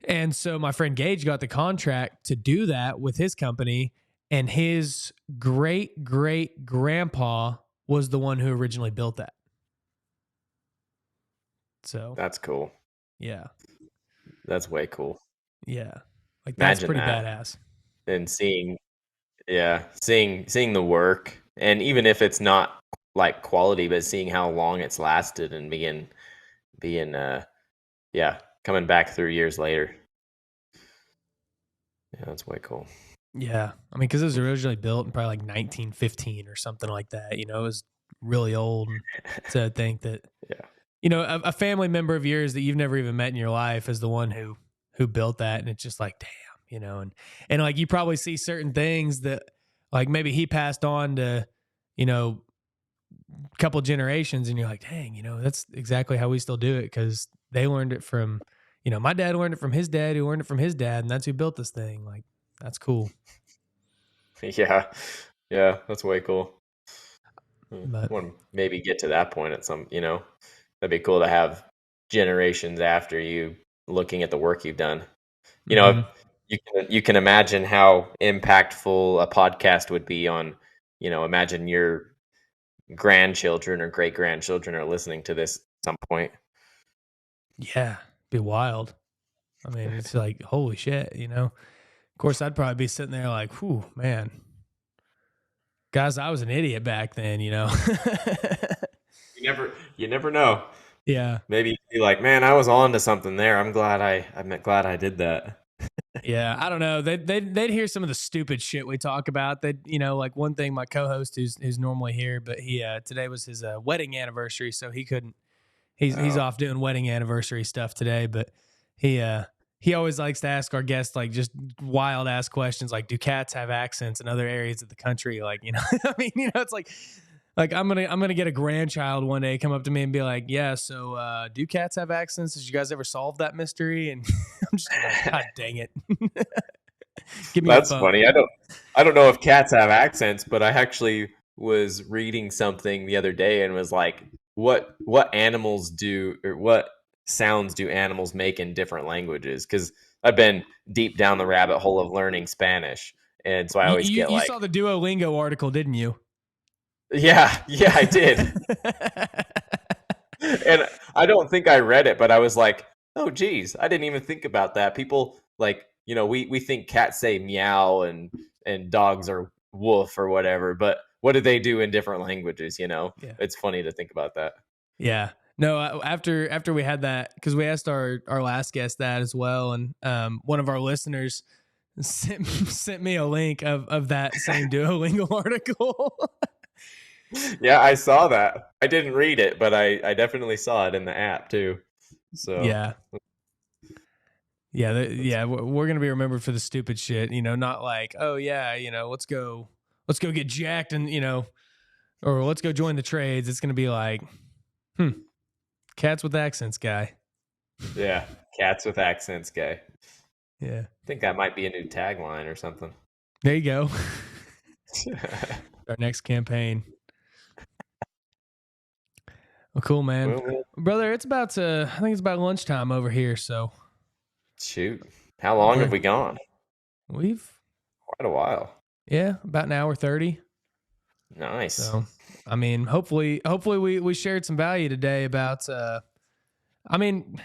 And so my friend Gage got the contract to do that with his company, and his great great grandpa was the one who originally built that. So That's cool. yeah, That's way cool. yeah, like that's Imagine pretty that. badass. And seeing the work, and even if it's not like quality, but seeing how long it's lasted and being coming back through years later. Yeah, that's way cool. Yeah, I mean, because it was originally built in probably like 1915 or something like that. You know, it was really old. And to think that, Yeah. you know, a family member of yours that you've never even met in your life is the one who built that, and it's just like, damn, you know, and like you probably see certain things that like maybe he passed on to, you know, a couple generations, and you're like, dang, you know, that's exactly how we still do it because they learned it from, you know, my dad learned it from his dad, who learned it from his dad, and that's who built this thing. Like, that's cool. Yeah. Yeah, that's way cool. I But want to maybe get to that point at some, that'd be cool to have generations after you looking at the work you've done. mhm. You can imagine how impactful a podcast would be on, imagine your grandchildren or great grandchildren are listening to this at some point. Yeah, be wild. I mean, it's like, holy shit, you know? Of course, I'd probably be sitting there like, whew, man. Guys, I was an idiot back then, you know? You never know. Yeah. Maybe you'd be like, man, I was on to something there. I'm glad I did that. Yeah, I don't know. They'd hear some of the stupid shit we talk about. That, you know, like one thing, my co-host who's normally here, but he today was his wedding anniversary, so he couldn't. He's Oh. off doing wedding anniversary stuff today, but he always likes to ask our guests like just wild ass questions like, do cats have accents in other areas of the country? Like, you know, I mean, you know, it's like I'm gonna get a grandchild one day come up to me and be like, yeah, so do cats have accents? Did you guys ever solve that mystery? And I'm just like, God dang it. Give me your That's phone. funny. I don't know if cats have accents, but I actually was reading something the other day and was like, what animals do, or what sounds do animals make in different languages? Because I've been deep down the rabbit hole of learning Spanish, and so I You, always you, get you like, saw the Duolingo article, didn't you? yeah, I did. And I don't think I read it, but I was like, oh, geez, I didn't even think about that. People like, we think cats say meow and dogs are woof or whatever, but what do they do in different languages? Yeah. It's funny to think about that. Yeah. No, after we had that, because we asked our last guest that as well, and one of our listeners sent me a link of that same Duolingo article. Yeah, I saw that. I didn't read it, but I definitely saw it in the app too. So Yeah, yeah, that's yeah. We're gonna be remembered for the stupid shit, you know, not like, oh yeah, you know, let's go get jacked, and you know, or let's go join the trades. It's gonna be like, cats with accents, guy. yeah, cats with accents guy. Yeah, I think that might be a new tagline or something. there you go. Our next campaign. Well, cool, man. Well, Brother, I think it's about lunchtime over here. So shoot. How long have we're, we gone? we've, Quite a while. yeah, about an hour 30. Nice. So, I mean, hopefully we shared some value today about, I mean,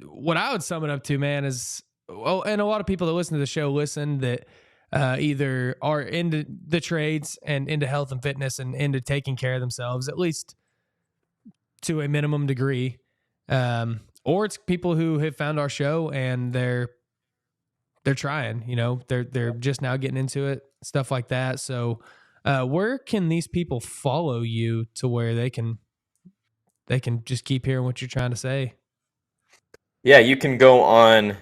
what I would sum it up to, man, is, well, and a lot of people that listen to the show listen that either are into the trades and into health and fitness and into taking care of themselves, at least to a minimum degree. Or it's people who have found our show and they're trying, you know, they're just now getting into it, stuff like that. So, where can these people follow you to where they can just keep hearing what you're trying to say? Yeah, you can go on,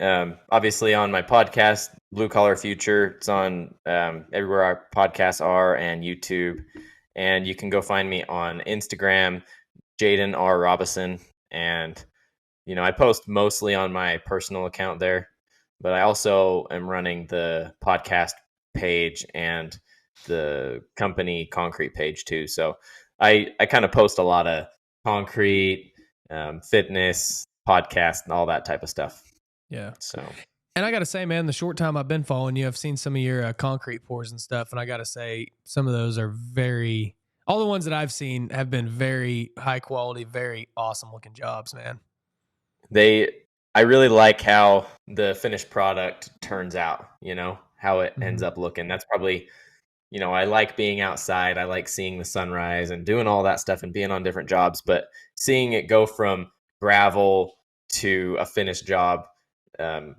obviously on my podcast, Blue Collar Future. It's on everywhere our podcasts are and YouTube. And you can go find me on Instagram, Jaden R. Robison. And, I post mostly on my personal account there, but I also am running the podcast page and the company concrete page too. So I kind of post a lot of concrete, fitness, podcast, and all that type of stuff. Yeah. So, And I got to say, man, the short time I've been following you, I've seen some of your concrete pours and stuff. And I got to say, some of those are all the ones that I've seen have been very high quality, very awesome looking jobs, man. I really like how the finished product turns out, how it ends up looking. That's probably, I like being outside. I like seeing the sunrise and doing all that stuff and being on different jobs, but seeing it go from gravel to a finished job,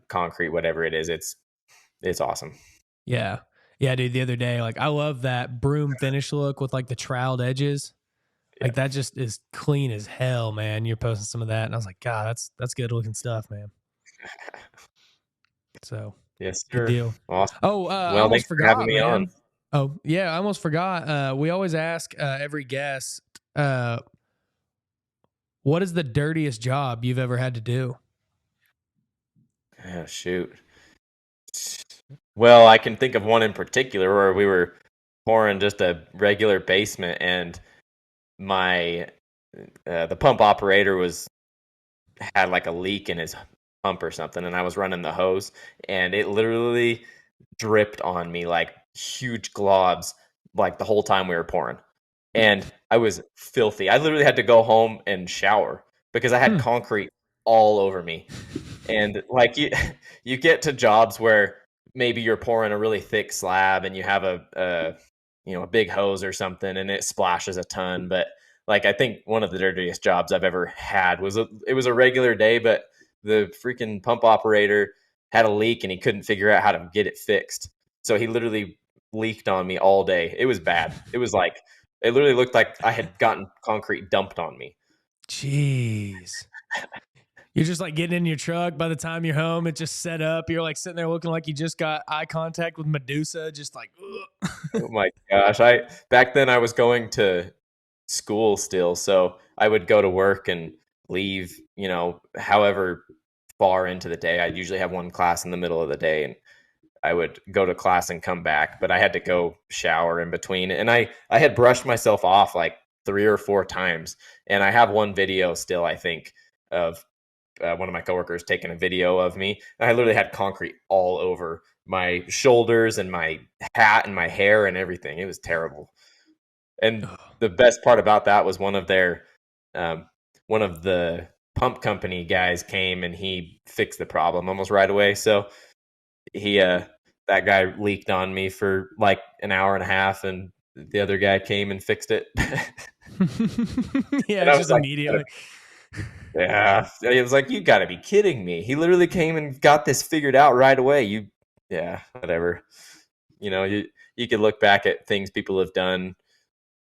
concrete, whatever it is, it's awesome. Yeah. Yeah, dude, the other day, like I love that broom finish look with like the troweled edges. Like that just is clean as hell, man. You're posting some of that, and I was like, God, that's good looking stuff, man. So Yes, good sir. deal. Awesome. Oh, I Well, almost thanks for having forgot, me man. on. Oh, yeah, I almost forgot. We always ask every guest, what is the dirtiest job you've ever had to do? Oh, shoot. Well, I can think of one in particular where we were pouring just a regular basement, and my the pump operator had like a leak in his pump or something, and I was running the hose, and it literally dripped on me like huge globs, like the whole time we were pouring, and I was filthy. I literally had to go home and shower because I had concrete all over me. And like you get to jobs where maybe you're pouring a really thick slab and you have a big hose or something and it splashes a ton. But like I think one of the dirtiest jobs I've ever had it was a regular day, but the freaking pump operator had a leak and he couldn't figure out how to get it fixed. So he literally leaked on me all day. It was bad. It literally looked like I had gotten concrete dumped on me. Jeez. You're just like getting in your truck. By the time you're home, it's just set up. You're like sitting there looking like you just got eye contact with Medusa, just like, Oh my gosh. Back then I was going to school still, so I would go to work and leave, however far into the day. I'd usually have one class in the middle of the day, and I would go to class and come back, but I had to go shower in between. And I had brushed myself off like 3 or 4 times. And I have one video still, I think, of one of my coworkers taking a video of me. And I literally had concrete all over my shoulders and my hat and my hair and everything. It was terrible. And the best part about that was one of the pump company guys came and he fixed the problem almost right away. So that guy leaked on me for like an hour and a half, and the other guy came and fixed it. yeah, And I just was like, immediately. yeah, he was like, you got to be kidding me. He literally came and got this figured out right away. Whatever. You could look back at things people have done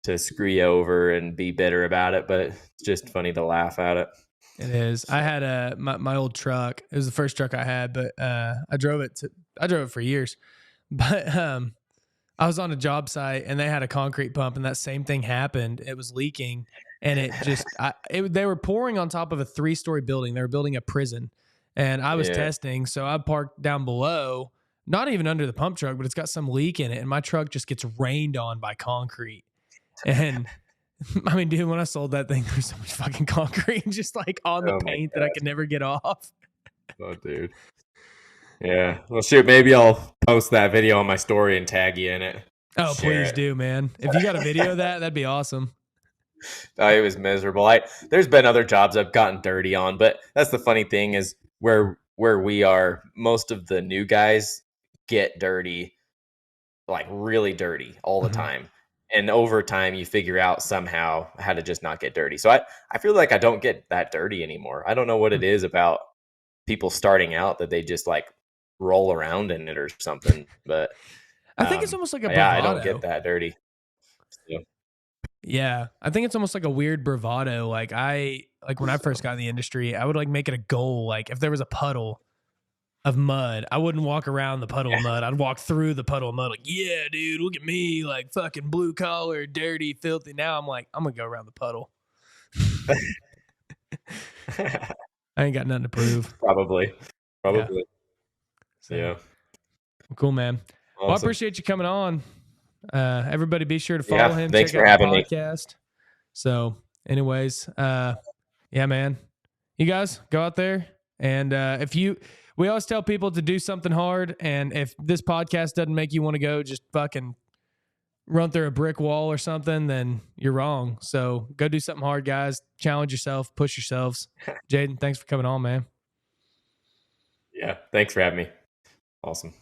to screw you over and be bitter about it, but it's just funny to laugh at it. It is. I had my old truck. It was the first truck I had, but I drove it for years. But I was on a job site and they had a concrete pump, and that same thing happened. It was leaking, and it just they were pouring on top of a 3-story building. They were building a prison, and I was testing. So I parked down below, not even under the pump truck, but it's got some leak in it, and my truck just gets rained on by concrete. And I mean, dude, when I sold that thing, there's so much fucking concrete just like on the paint that I could never get off. Oh, dude. Yeah. Well, shoot, maybe I'll post that video on my story and tag you in it. Oh, please do, man. If you got a video of that, that'd be awesome. It was miserable. There's been other jobs I've gotten dirty on, but that's the funny thing is where we are, most of the new guys get dirty, like really dirty all the time. And over time, you figure out somehow how to just not get dirty. So I feel like I don't get that dirty anymore. I don't know what it is about people starting out that they just like roll around in it or something. But I think it's almost like a bravado. I don't get that dirty. So. Yeah, I think it's almost like a weird bravado. Like when I first got in the industry, I would like make it a goal. Like if there was a puddle of mud, I wouldn't walk around the puddle of mud. I'd walk through the puddle of mud. Like, yeah, dude, look at me, like fucking blue collar, dirty, filthy. Now I'm like, I'm gonna go around the puddle. I ain't got nothing to prove. Probably. Yeah. Yeah. Cool, man. Well, I appreciate you coming on. Everybody be sure to follow him. Thanks check for out having the podcast. So anyways, yeah, man, you guys go out there. And we always tell people to do something hard. And if this podcast doesn't make you want to go just fucking run through a brick wall or something, then you're wrong. So go do something hard, guys. Challenge yourself, push yourselves. Jaden, thanks for coming on, man. Yeah. Thanks for having me. Awesome.